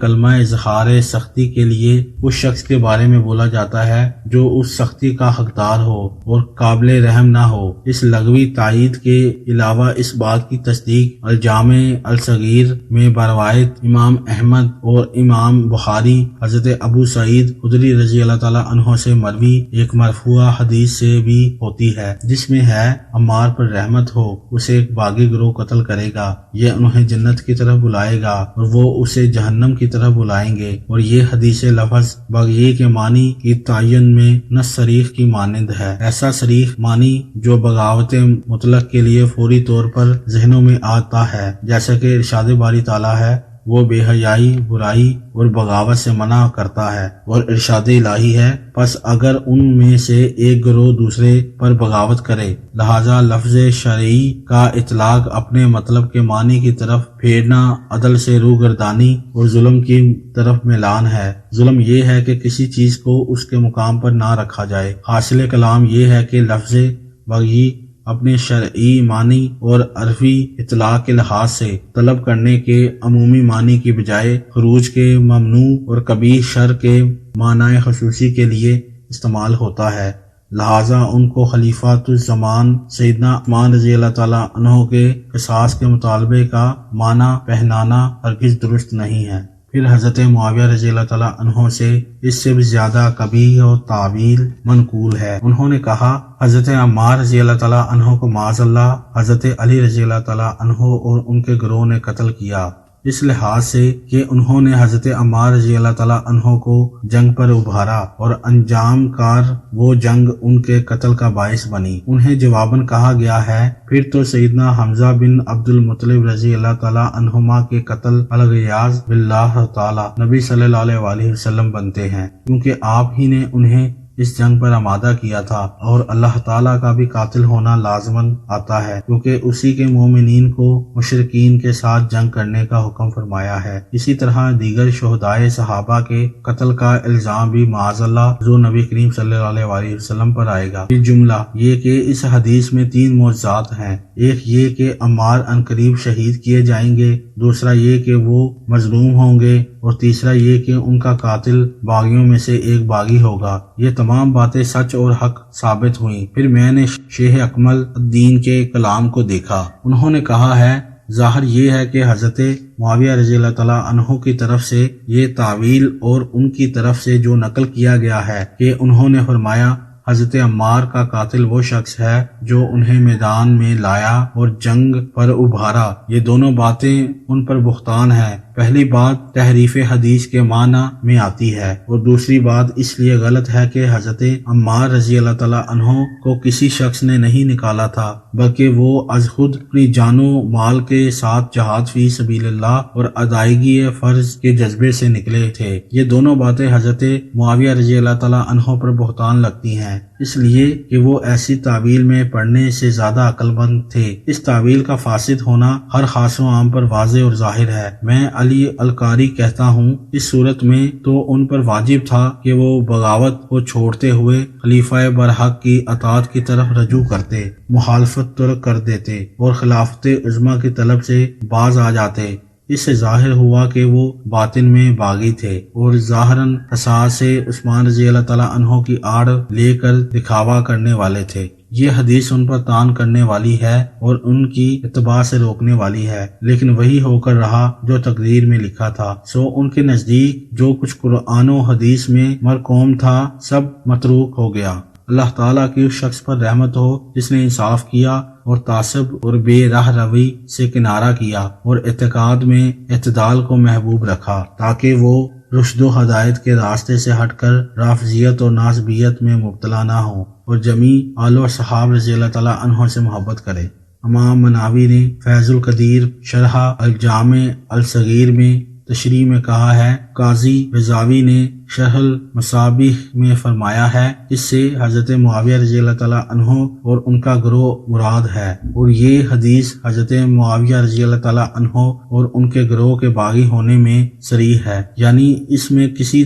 کلمہ اظہار سختی کے لیے اس شخص کے بارے میں بولا جاتا ہے جو اس سختی کا حقدار ہو اور قابل رحم نہ ہو۔ اس لغوی تائید کے علاوہ اس بات کی تصدیق الجامع الصغیر میں بروایت امام احمد اور امام بخاری حضرت ابو سعید خدری رضی اللہ تعالیٰ عنہ سے مروی ایک مرفوع حدیث سے بھی ہوتی ہے، جس میں ہے عمار پر رحمت ہو، اسے ایک باغی گروہ قتل کرے گا، یہ انہیں جنت کی طرف بلائے گا اور وہ اسے جہنم کی طرف بلائیں گے، اور یہ حدیث لفظ باغی کے معنی کی تعین میں نص صریح کی مانند ہے، ایسا صریح معنی جو بغاوت مطلق کے لیے فوری طور پر ذہنوں میں آتا ہے، جیسا کہ ارشاد باری تعالیٰ ہے، وہ بے حیائی، برائی اور بغاوت سے منع کرتا ہے، اور ارشاد الہی ہے، پس اگر ان میں سے ایک گروہ دوسرے پر بغاوت کرے، لہذا لفظ شرعی کا اطلاق اپنے مطلب کے معنی کی طرف پھیرنا عدل سے روگردانی اور ظلم کی طرف میلان ہے۔ ظلم یہ ہے کہ کسی چیز کو اس کے مقام پر نہ رکھا جائے۔ حاصل کلام یہ ہے کہ لفظ بغی اپنے شرعی معنی اور عرفی اطلاق کے لحاظ سے طلب کرنے کے عمومی معنی کی بجائے خروج کے ممنوع اور قبیح شر کے معنی خصوصی کے لیے استعمال ہوتا ہے، لہٰذا ان کو خلیفۃ الزمان سیدنا عثمان رضی اللہ تعالیٰ عنہ کے قصاص کے مطالبے کا معنی پہنانا ہرگز درست نہیں ہے۔ پھر حضرت معاویہ رضی اللہ تعالیٰ عنہ سے اس سے بھی زیادہ قبیح اور تعویل منقول ہے۔ انہوں نے کہا حضرت عمار رضی اللہ تعالیٰ عنہ کو معاذ اللہ حضرت علی رضی اللہ تعالیٰ عنہ اور ان کے گروہ نے قتل کیا، اس لحاظ سے کہ انہوں نے حضرت عمار رضی اللہ تعالیٰ عنہ کو جنگ پر ابھارا اور انجام کار وہ جنگ ان کے قتل کا باعث بنی۔ انہیں جواباً کہا گیا ہے پھر تو سیدنا حمزہ بن عبد المطلب رضی اللہ تعالیٰ عنہما کے قتل الغیاظ باللہ تعالیٰ نبی صلی اللہ علیہ وآلہ وسلم بنتے ہیں، کیونکہ آپ ہی نے انہیں اس جنگ پر آمادہ کیا تھا، اور اللہ تعالیٰ کا بھی قاتل ہونا لازماً آتا ہے، کیونکہ اسی کے مومنین کو مشرکین کے ساتھ جنگ کرنے کا حکم فرمایا ہے۔ اسی طرح دیگر شہدائے صحابہ کے قتل کا الزام بھی معاذ اللہ حضور نبی کریم صلی اللہ علیہ وآلہ وسلم پر آئے گا۔ پھر جملہ یہ کہ اس حدیث میں 3 معجزات ہیں، ایک یہ کہ عمار عنقریب شہید کیے جائیں گے، دوسرا یہ کہ وہ مظلوم ہوں گے، اور تیسرا یہ کہ ان کا قاتل باغیوں میں سے ایک باغی ہوگا۔ یہ تمام باتیں سچ اور حق ثابت ہوئیں۔ پھر میں نے شیخ اکمل الدین کے کلام کو دیکھا، انہوں نے کہا ہے ظاہر یہ ہے کہ حضرت معاویہ رضی اللہ تعالیٰ عنہ کی طرف سے یہ تعویل اور ان کی طرف سے جو نقل کیا گیا ہے کہ انہوں نے فرمایا حضرت عمار کا قاتل وہ شخص ہے جو انہیں میدان میں لایا اور جنگ پر ابھارا، یہ دونوں باتیں ان پر بہتان ہے۔ پہلی بات تحریف حدیث کے معنی میں آتی ہے، اور دوسری بات اس لیے غلط ہے کہ حضرت عمار رضی اللہ تعالیٰ عنہ کو کسی شخص نے نہیں نکالا تھا، بلکہ وہ از خود اپنی جان و مال کے ساتھ جہاد فی سبیل اللہ اور ادائیگی فرض کے جذبے سے نکلے تھے۔ یہ دونوں باتیں حضرت معاویہ رضی اللہ تعالیٰ عنہ پر بہتان لگتی ہیں، اس لیے کہ وہ ایسی تعویل میں پڑھنے سے زیادہ عقل مند تھے۔ اس تعویل کا فاسد ہونا ہر خاص و عام پر واضح اور ظاہر ہے۔ میں علی القاری کہتا ہوں اس صورت میں تو ان پر واجب تھا کہ وہ بغاوت کو چھوڑتے ہوئے خلیفہ برحق کی اطاعت کی طرف رجوع کرتے، مخالفت ترک کر دیتے اور خلافت عظمیٰ کی طلب سے باز آ جاتے۔ اس سے ظاہر ہوا کہ وہ باطن میں باغی تھے اور ظاہراً حساس سے عثمان رضی اللہ تعالیٰ عنہ کی آڑ لے کر دکھاوا کرنے والے تھے۔ یہ حدیث ان پر طعن کرنے والی ہے اور ان کی اتباع سے روکنے والی ہے، لیکن وہی ہو کر رہا جو تقدیر میں لکھا تھا۔ سو ان کے نزدیک جو کچھ قرآن و حدیث میں مرقوم تھا سب متروک ہو گیا۔ اللہ تعالیٰ کی اس شخص پر رحمت ہو جس نے انصاف کیا اور تعصب اور بے راہ روی سے کنارہ کیا اور اعتقاد میں اعتدال کو محبوب رکھا، تاکہ وہ رشد و ہدایت کے راستے سے ہٹ کر رافضیت اور ناصبیت میں مبتلا نہ ہو اور جمیع آل و صحاب رضی اللہ تعالیٰ عنہ سے محبت کرے۔ امام مناوی نے فیض القدیر شرح الجامع الصغیر میں تشریح میں کہا ہے، قاضی رضاوی نے شرح المصابیح میں فرمایا ہے، اس سے حضرت معاویہ رضی اللہ تعالیٰ عنہ اور ان کا گروہ مراد ہے، اور یہ حدیث حضرت معاویہ رضی اللہ تعالیٰ عنہ اور ان کے گروہ کے باغی ہونے میں صریح ہے، یعنی اس میں کسی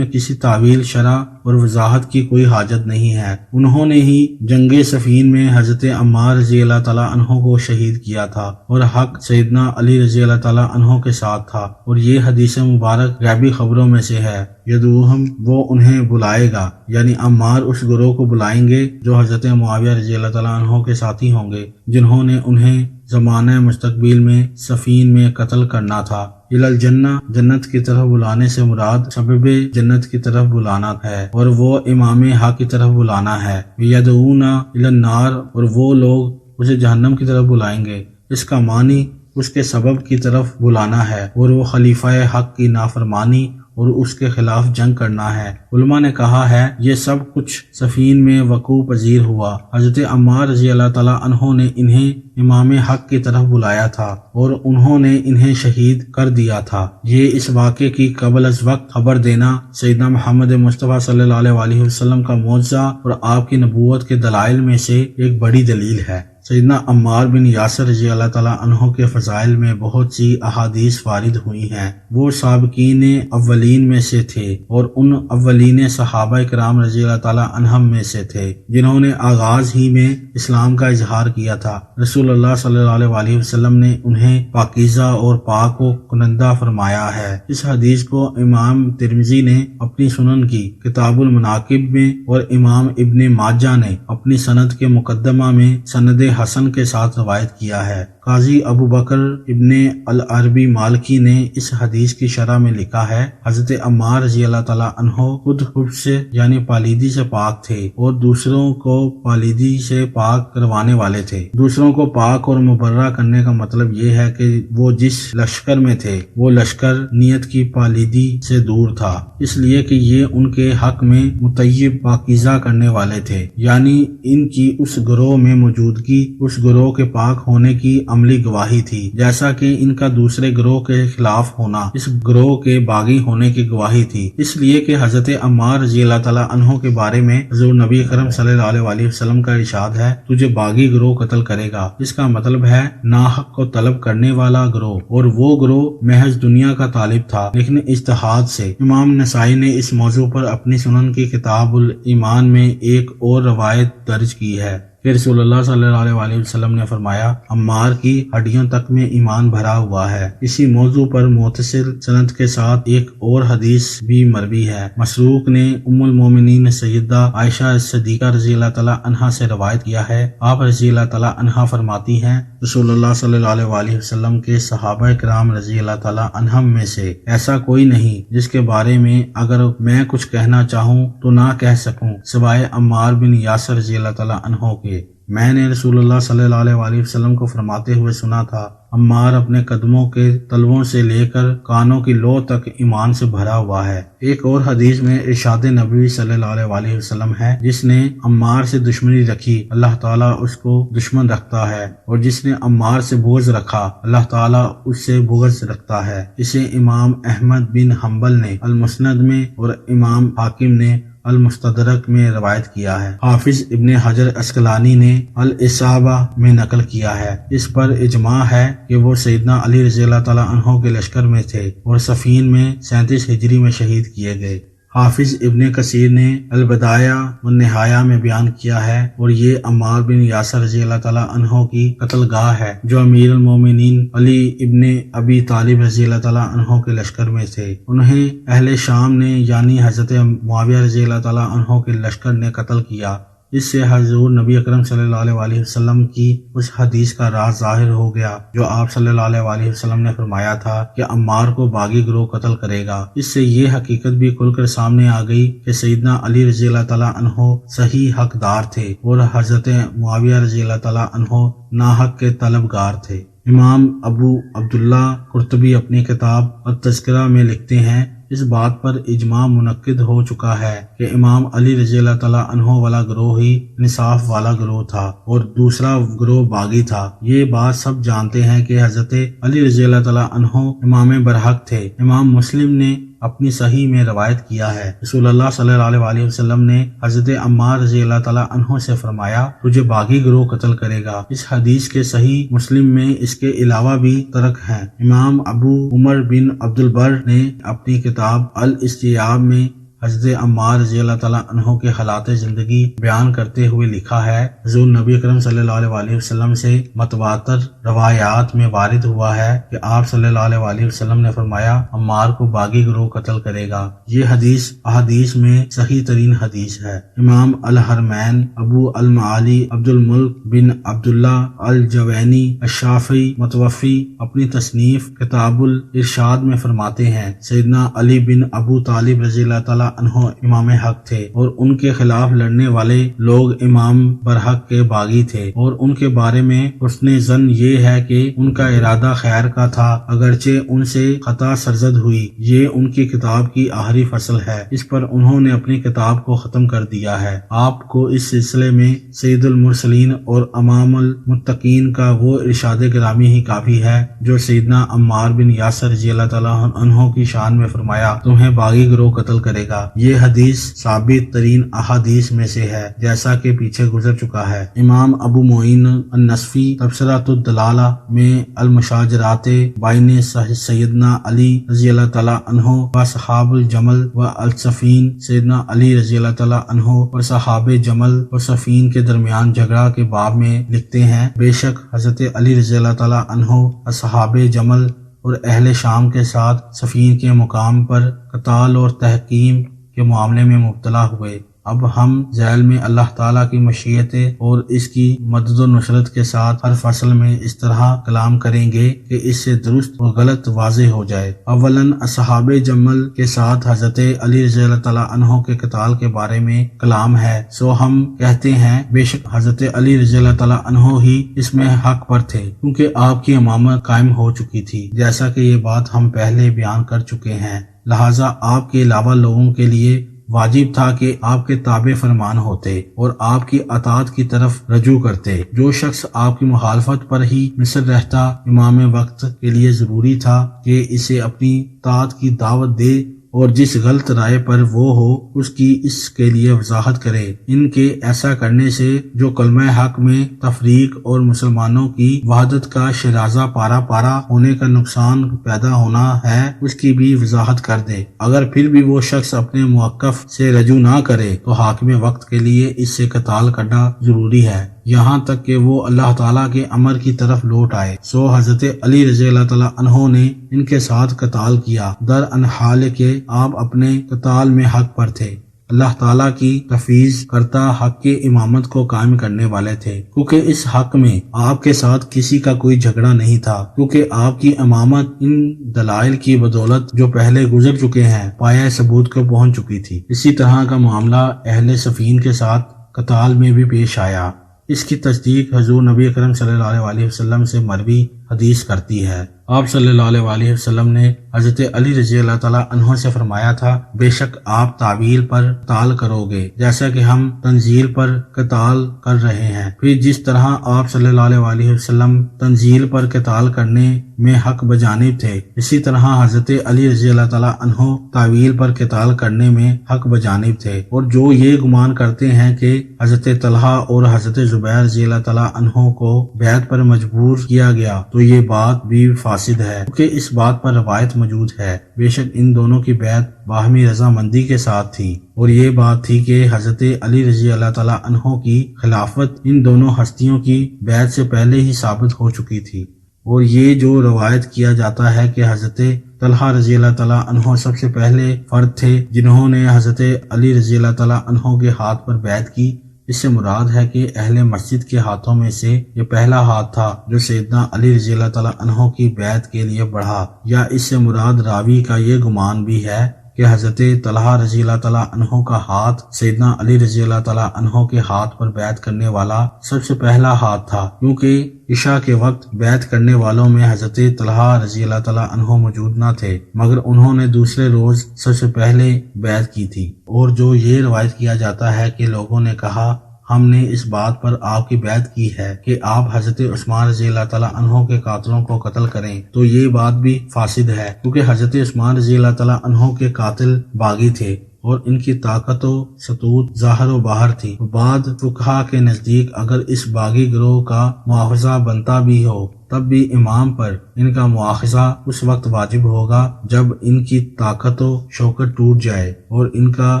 تعویل شرح اور وضاحت کی کوئی حاجت نہیں ہے۔ انہوں نے ہی جنگ صفین میں حضرت عمار رضی اللہ تعالیٰ عنہ کو شہید کیا تھا اور حق سیدنا علی رضی اللہ تعالیٰ عنہ کے ساتھ تھا، اور یہ حدیث مبارک غیبی خبروں میں سے ہے۔ یدعوہم، وہ انہیں بلائے گا، یعنی عمار اس گروہ کو بلائیں گے جو حضرت معاویہ رضی اللہ تعالیٰ عنہ کے ساتھی ہوں گے، جنہوں نے انہیں زمانہ مستقبل میں صفین میں قتل کرنا تھا۔ الجنہ، جنت کی طرف بلانے سے مراد سبب جنت کی طرف بلانا ہے، اور وہ امام حق کی طرف بلانا ہے۔ یدعون الی النار، اور وہ لوگ اسے جہنم کی طرف بلائیں گے، اس کا معنی اس کے سبب کی طرف بلانا ہے، اور وہ خلیفہ حق کی نافرمانی اور اس کے خلاف جنگ کرنا ہے۔ علماء نے کہا ہے یہ سب کچھ صفین میں وقوع پذیر ہوا۔ حضرت عمار رضی اللہ تعالیٰ عنہ نے انہیں امام حق کی طرف بلایا تھا اور انہوں نے انہیں شہید کر دیا تھا۔ یہ اس واقعے کی قبل از وقت خبر دینا سیدنا محمد مصطفیٰ صلی اللہ علیہ وآلہ وسلم کا معجزہ اور آپ کی نبوت کے دلائل میں سے ایک بڑی دلیل ہے۔ سیدنا عمار بن یاسر رضی اللہ تعالیٰ عنہ کے فضائل میں بہت سی احادیث وارد ہوئی ہیں۔ وہ سابقین اولین میں سے تھے اور ان اولین صحابہ کرام رضی اللہ تعالیٰ عنہم میں سے تھے جنہوں نے آغاز ہی میں اسلام کا اظہار کیا تھا۔ رسول اللہ صلی اللہ علیہ وآلہ وسلم نے انہیں پاکیزہ اور پاک و کنندہ فرمایا ہے۔ اس حدیث کو امام ترمذی نے اپنی سنن کی کتاب المناقب میں اور امام ابن ماجہ نے اپنی سند کے مقدمہ میں سند حسن کے ساتھ روایت کیا ہے۔ قاضی ابو بکر ابن العربی مالکی نے اس حدیث کی شرح میں لکھا ہے، حضرت عمار رضی اللہ تعالیٰ عنہ خود خبث سے یعنی پالیدی سے پاک تھے اور دوسروں کو پالیدی سے پاک کروانے والے تھے۔ دوسروں کو پاک اور مبرہ کرنے کا مطلب یہ ہے کہ وہ جس لشکر میں تھے وہ لشکر نیت کی پالیدی سے دور تھا، اس لیے کہ یہ ان کے حق میں مطیب پاکیزہ کرنے والے تھے، یعنی ان کی اس گروہ میں موجودگی اس گروہ کے پاک ہونے کی عملی گواہی تھی، جیسا کہ ان کا دوسرے گروہ کے خلاف ہونا اس گروہ کے باغی ہونے کی گواہی تھی۔ اس لیے کہ حضرت عمار رضی اللہ تعالیٰ عنہ کے بارے میں حضور نبی اکرم صلی اللہ علیہ وسلم کا ارشاد ہے، تجھے باغی گروہ قتل کرے گا۔ اس کا مطلب ہے ناحق کو طلب کرنے والا گروہ، اور وہ گروہ محض دنیا کا طالب تھا لیکن اجتہاد سے۔ امام نسائی نے اس موضوع پر اپنی سنن کی کتاب الایمان میں ایک اور روایت درج کی ہے کہ رسول اللہ صلی اللہ علیہ وسلم نے فرمایا، عمار کی ہڈیوں تک میں ایمان بھرا ہوا ہے۔ اسی موضوع پر متصل سند کے ساتھ ایک اور حدیث بھی مروی ہے۔ مسروق نے ام المومنین سیدہ عائشہ صدیقہ رضی اللہ تعالیٰ عنہا سے روایت کیا ہے، آپ رضی اللہ تعالیٰ عنہا فرماتی ہیں، رسول اللہ صلی اللہ علیہ وسلم کے صحابہ کرام رضی اللہ تعالیٰ عنہم میں سے ایسا کوئی نہیں جس کے بارے میں اگر میں کچھ کہنا چاہوں تو نہ کہہ سکوں سوائے عمار بن یاسر رضی اللہ تعالیٰ عنہ کے۔ میں نے رسول اللہ صلی اللہ علیہ وسلم کو فرماتے ہوئے سنا تھا، عمار اپنے قدموں کے تلووں سے لے کر کانوں کی لو تک ایمان سے بھرا ہوا ہے۔ ایک اور حدیث میں ارشاد نبوی صلی اللہ علیہ وسلم ہے، جس نے عمار سے دشمنی رکھی اللہ تعالیٰ اس کو دشمن رکھتا ہے، اور جس نے عمار سے بغض رکھا اللہ تعالیٰ اس سے بغض رکھتا ہے۔ اسے امام احمد بن حنبل نے المسند میں اور امام حاکم نے المستدرک میں روایت کیا ہے۔ حافظ ابن حجر عسقلانی نے الاصابہ میں نقل کیا ہے۔ اس پر اجماع ہے کہ وہ سیدنا علی رضی اللہ تعالیٰ عنہ کے لشکر میں تھے اور صفین میں 37 ہجری میں شہید کیے گئے۔ حافظ ابن کثیر نے البدایہ والنہایہ میں بیان کیا ہے، اور یہ عمار بن یاسر رضی اللہ تعالیٰ عنہ کی قتل گاہ ہے جو امیر المومنین علی ابن ابی طالب رضی اللہ تعالیٰ عنہ کے لشکر میں تھے۔ انہیں اہل شام نے یعنی حضرت معاویہ رضی اللہ تعالیٰ عنہ کے لشکر نے قتل کیا۔ اس سے حضور نبی اکرم صلی اللہ علیہ وسلم کی اس حدیث کا راز ظاہر ہو گیا جو آپ صلی اللہ علیہ وسلم نے فرمایا تھا کہ عمار کو باغی گروہ قتل کرے گا۔ اس سے یہ حقیقت بھی کھل کر سامنے آ گئی کہ سیدنا علی رضی اللہ تعالیٰ عنہ صحیح حقدار تھے اور حضرت معاویہ رضی اللہ تعالیٰ عنہ ناحق کے طلبگار تھے۔ امام ابو عبداللہ قرطبی اپنی کتاب التذکرہ میں لکھتے ہیں، اس بات پر اجماع منعقد ہو چکا ہے کہ امام علی رضی اللہ تعالیٰ عنہ والا گروہ ہی انصاف والا گروہ تھا اور دوسرا گروہ باغی تھا۔ یہ بات سب جانتے ہیں کہ حضرت علی رضی اللہ تعالیٰ عنہ امام برحق تھے۔ امام مسلم نے اپنی صحیح میں روایت کیا ہے، رسول اللہ صلی اللہ علیہ وسلم نے حضرت عمار رضی اللہ تعالیٰ عنہ سے فرمایا، تجھے باغی گروہ قتل کرے گا۔ اس حدیث کے صحیح مسلم میں اس کے علاوہ بھی ترک ہیں۔ امام ابو عمر بن عبد البر نے اپنی کتاب الاستیاب میں حضرت عمار رضی اللہ تعالیٰ عنہ کے حالات زندگی بیان کرتے ہوئے لکھا ہے، حضور نبی اکرم صلی اللہ علیہ وسلم سے متواتر روایات میں وارد ہوا ہے کہ آپ صلی اللہ علیہ وسلم نے فرمایا، عمار کو باغی گروہ قتل کرے گا۔ یہ حدیث احادیث میں صحیح ترین حدیث ہے۔ امام الحرمین ابو المعالی عبد الملک بن عبداللہ الجوینی الشافعی متوفی اپنی تصنیف کتاب الارشاد میں فرماتے ہیں، سیدنا علی بن ابو طالب رضی اللہ تعالیٰ عنہ امام حق تھے اور ان کے خلاف لڑنے والے لوگ امام برحق کے باغی تھے، اور ان کے بارے میں حسن ظن یہ ہے کہ ان کا ارادہ خیر کا تھا، اگرچہ ان سے خطا سرزد ہوئی۔ یہ ان کی کتاب کی آخری فصل ہے، اس پر انہوں نے اپنی کتاب کو ختم کر دیا ہے۔ آپ کو اس سلسلے میں سید المرسلین اور امام المتقین کا وہ ارشاد گرامی ہی کافی ہے جو سیدنا عمار بن یاسر رضی اللہ تعالیٰ عنہ کی شان میں فرمایا، تمہیں باغی گروہ قتل کرے گا۔ یہ حدیث ثابت ترین احادیث میں سے ہے جیسا کہ پیچھے گزر چکا ہے۔ امام ابو معین النصفی تبصرۃ الدلالہ میں المشاجرات بین سیدنا علی رضی اللہ تعالیٰ عنہ و صحاب الجمل و الصفین، سیدنا علی رضی اللہ تعالیٰ عنہ اور صحاب جمل اور صفین کے درمیان جھگڑا کے باب میں لکھتے ہیں، بے شک حضرت علی رضی اللہ تعالیٰ عنہ اصحاب جمل اور اہل شام کے ساتھ صفین کے مقام پر قتال اور تحکیم کے معاملے میں مبتلا ہوئے۔ اب ہم ذیل میں اللہ تعالیٰ کی مشیت اور اس کی مدد و نصرت کے ساتھ ہر فصل میں اس طرح کلام کریں گے کہ اس سے درست اور غلط واضح ہو جائے۔ اولاً اصحاب جمل کے ساتھ حضرت علی رضی اللہ تعالیٰ عنہ کے قتال کے بارے میں کلام ہے، سو ہم کہتے ہیں بے شک حضرت علی رضی اللہ تعالیٰ عنہ ہی اس میں حق پر تھے، کیونکہ آپ کی امامت قائم ہو چکی تھی، جیسا کہ یہ بات ہم پہلے بیان کر چکے ہیں۔ لہٰذا آپ کے علاوہ لوگوں کے لیے واجب تھا کہ آپ کے تابع فرمان ہوتے اور آپ کی اطاعت کی طرف رجوع کرتے۔ جو شخص آپ کی مخالفت پر ہی مصر رہتا، امام وقت کے لیے ضروری تھا کہ اسے اپنی اطاعت کی دعوت دے اور جس غلط رائے پر وہ ہو اس کی اس کے لیے وضاحت کرے۔ ان کے ایسا کرنے سے جو کلمہ حق میں تفریق اور مسلمانوں کی وحدت کا شیرازہ پارا پارا ہونے کا نقصان پیدا ہونا ہے اس کی بھی وضاحت کر دے۔ اگر پھر بھی وہ شخص اپنے موقف سے رجوع نہ کرے تو حاکم وقت کے لیے اس سے قتال کرنا ضروری ہے، یہاں تک کہ وہ اللہ تعالیٰ کے امر کی طرف لوٹ آئے۔ سو حضرت علی رضی اللہ تعالیٰ عنہ نے ان کے ساتھ قتال کیا، در انحال کے آپ اپنے قتال میں حق پر تھے، اللہ تعالیٰ کی تفویض کرتا حق کی امامت کو قائم کرنے والے تھے، کیونکہ اس حق میں آپ کے ساتھ کسی کا کوئی جھگڑا نہیں تھا، کیونکہ آپ کی امامت ان دلائل کی بدولت جو پہلے گزر چکے ہیں پایہ ثبوت کو پہنچ چکی تھی۔ اسی طرح کا معاملہ اہل صفین کے ساتھ قتال میں بھی پیش آیا۔ اس کی تصدیق حضور نبی اکرم صلی اللہ علیہ وسلم سے مروی حدیث کرتی ہے۔ آپ صلی اللہ علیہ وسلم نے حضرت علی رضی اللہ تعالیٰ عنہ سے فرمایا تھا، بے شک آپ تعویل پر قتال کرو گے جیسا کہ ہم تنزیل پر قتال کر رہے ہیں۔ پھر جس طرح آپ صلی اللہ علیہ وسلم تنزیل پر قتال کرنے میں حق بجانب تھے، اسی طرح حضرت علی رضی اللہ تعالیٰ عنہ تعویل پر قتال کرنے میں حق بجانب تھے۔ اور جو یہ گمان کرتے ہیں کہ حضرت طلحہ اور حضرت زبیر رضی اللہ تعالیٰ عنہ کو بیعت پر مجبور کیا گیا تو یہ بات بھی فاسد ہے، کیونکہ اس بات پر روایت موجود ہے بے شک ان دونوں کی بیعت باہمی رضامندی کے ساتھ تھی، اور یہ بات تھی کہ حضرت علی رضی اللہ تعالیٰ عنہ کی خلافت ان دونوں ہستیوں کی بیعت سے پہلے ہی ثابت ہو چکی تھی۔ اور یہ جو روایت کیا جاتا ہے کہ حضرت طلحہ رضی اللہ تعالیٰ عنہ سب سے پہلے فرد تھے جنہوں نے حضرت علی رضی اللہ تعالیٰ عنہ کے ہاتھ پر بیعت کی، اس سے مراد ہے کہ اہل مسجد کے ہاتھوں میں سے یہ پہلا ہاتھ تھا جو سیدنا علی رضی اللہ تعالیٰ عنہ کی بیعت کے لیے بڑھا، یا اس سے مراد راوی کا یہ گمان بھی ہے کہ حضرت طلحہ رضی اللہ تعالیٰ عنہ کا ہاتھ سیدنا علی رضی اللہ تعالیٰ عنہ کے ہاتھ پر بیعت کرنے والا سب سے پہلا ہاتھ تھا، کیونکہ عشاء کے وقت بیعت کرنے والوں میں حضرت طلحہ رضی اللہ تعالیٰ عنہ موجود نہ تھے، مگر انہوں نے دوسرے روز سب سے پہلے بیعت کی تھی۔ اور جو یہ روایت کیا جاتا ہے کہ لوگوں نے کہا ہم نے اس بات پر آپ کی بیعت کی ہے کہ آپ حضرت عثمان رضی اللہ تعالیٰ عنہ کے قاتلوں کو قتل کریں، تو یہ بات بھی فاسد ہے، کیونکہ حضرت عثمان رضی اللہ تعالیٰ عنہ کے قاتل باغی تھے اور ان کی طاقت و سطوت ظاہر و باہر تھی۔ بعض فقہا کے نزدیک اگر اس باغی گروہ کا مواخذہ بنتا بھی ہو تب بھی امام پر ان کا مواخذہ اس وقت واجب ہوگا جب ان کی طاقت و شوکت ٹوٹ جائے اور ان کا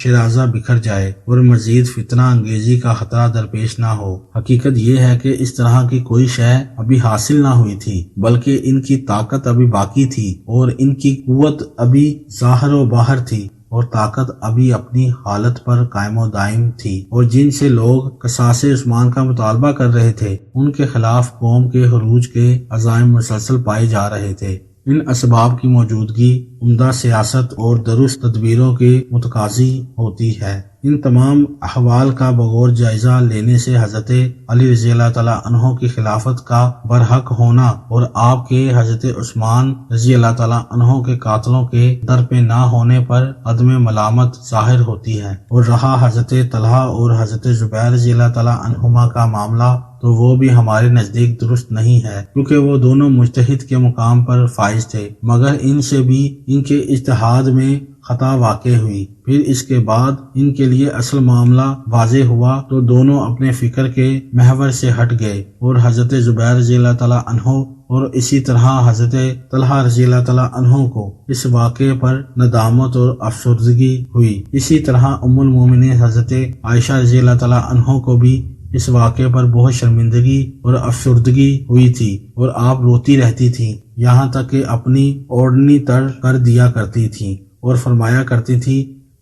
شیرازہ بکھر جائے اور مزید فتنہ انگیزی کا خطرہ درپیش نہ ہو۔ حقیقت یہ ہے کہ اس طرح کی کوئی شے ابھی حاصل نہ ہوئی تھی، بلکہ ان کی طاقت ابھی باقی تھی اور ان کی قوت ابھی ظاہر و باہر تھی اور طاقت ابھی اپنی حالت پر قائم و دائم تھی، اور جن سے لوگ قصاص عثمان کا مطالبہ کر رہے تھے ان کے خلاف قوم کے خروج کے عزائم مسلسل پائے جا رہے تھے۔ ان اسباب کی موجودگی عمدہ سیاست اور درست تدبیروں کے متقاضی ہوتی ہے۔ ان تمام احوال کا بغور جائزہ لینے سے حضرت علی رضی اللہ تعالیٰ عنہ کی خلافت کا برحق ہونا اور آپ کے حضرت عثمان رضی اللہ تعالیٰ عنہ کے قاتلوں کے در پہ نہ ہونے پر عدم ملامت ظاہر ہوتی ہے۔ اور رہا حضرت طلحہ اور حضرت زبیر رضی اللہ تعالیٰ عنہما کا معاملہ، تو وہ بھی ہمارے نزدیک درست نہیں ہے، کیونکہ وہ دونوں مجتہد کے مقام پر فائز تھے، مگر ان سے بھی ان کے اجتہاد میں خطا واقع ہوئی۔ پھر اس کے بعد ان کے لیے اصل معاملہ واضح ہوا تو دونوں اپنے فکر کے محور سے ہٹ گئے، اور حضرت زبیر رضی اللہ تعالیٰ عنہ اور اسی طرح حضرت طلحہ رضی اللہ تعالیٰ عنہ کو اس واقعے پر ندامت اور افسردگی ہوئی۔ اسی طرح ام المومنین حضرت عائشہ رضی اللہ تعالیٰ عنہ کو بھی اس واقعے پر بہت شرمندگی اور افسردگی ہوئی تھی، اور آپ روتی رہتی تھیں، یہاں تک کہ اپنی اوڑھنی تر کر دیا کرتی تھیں اور فرمایا کرتی تھی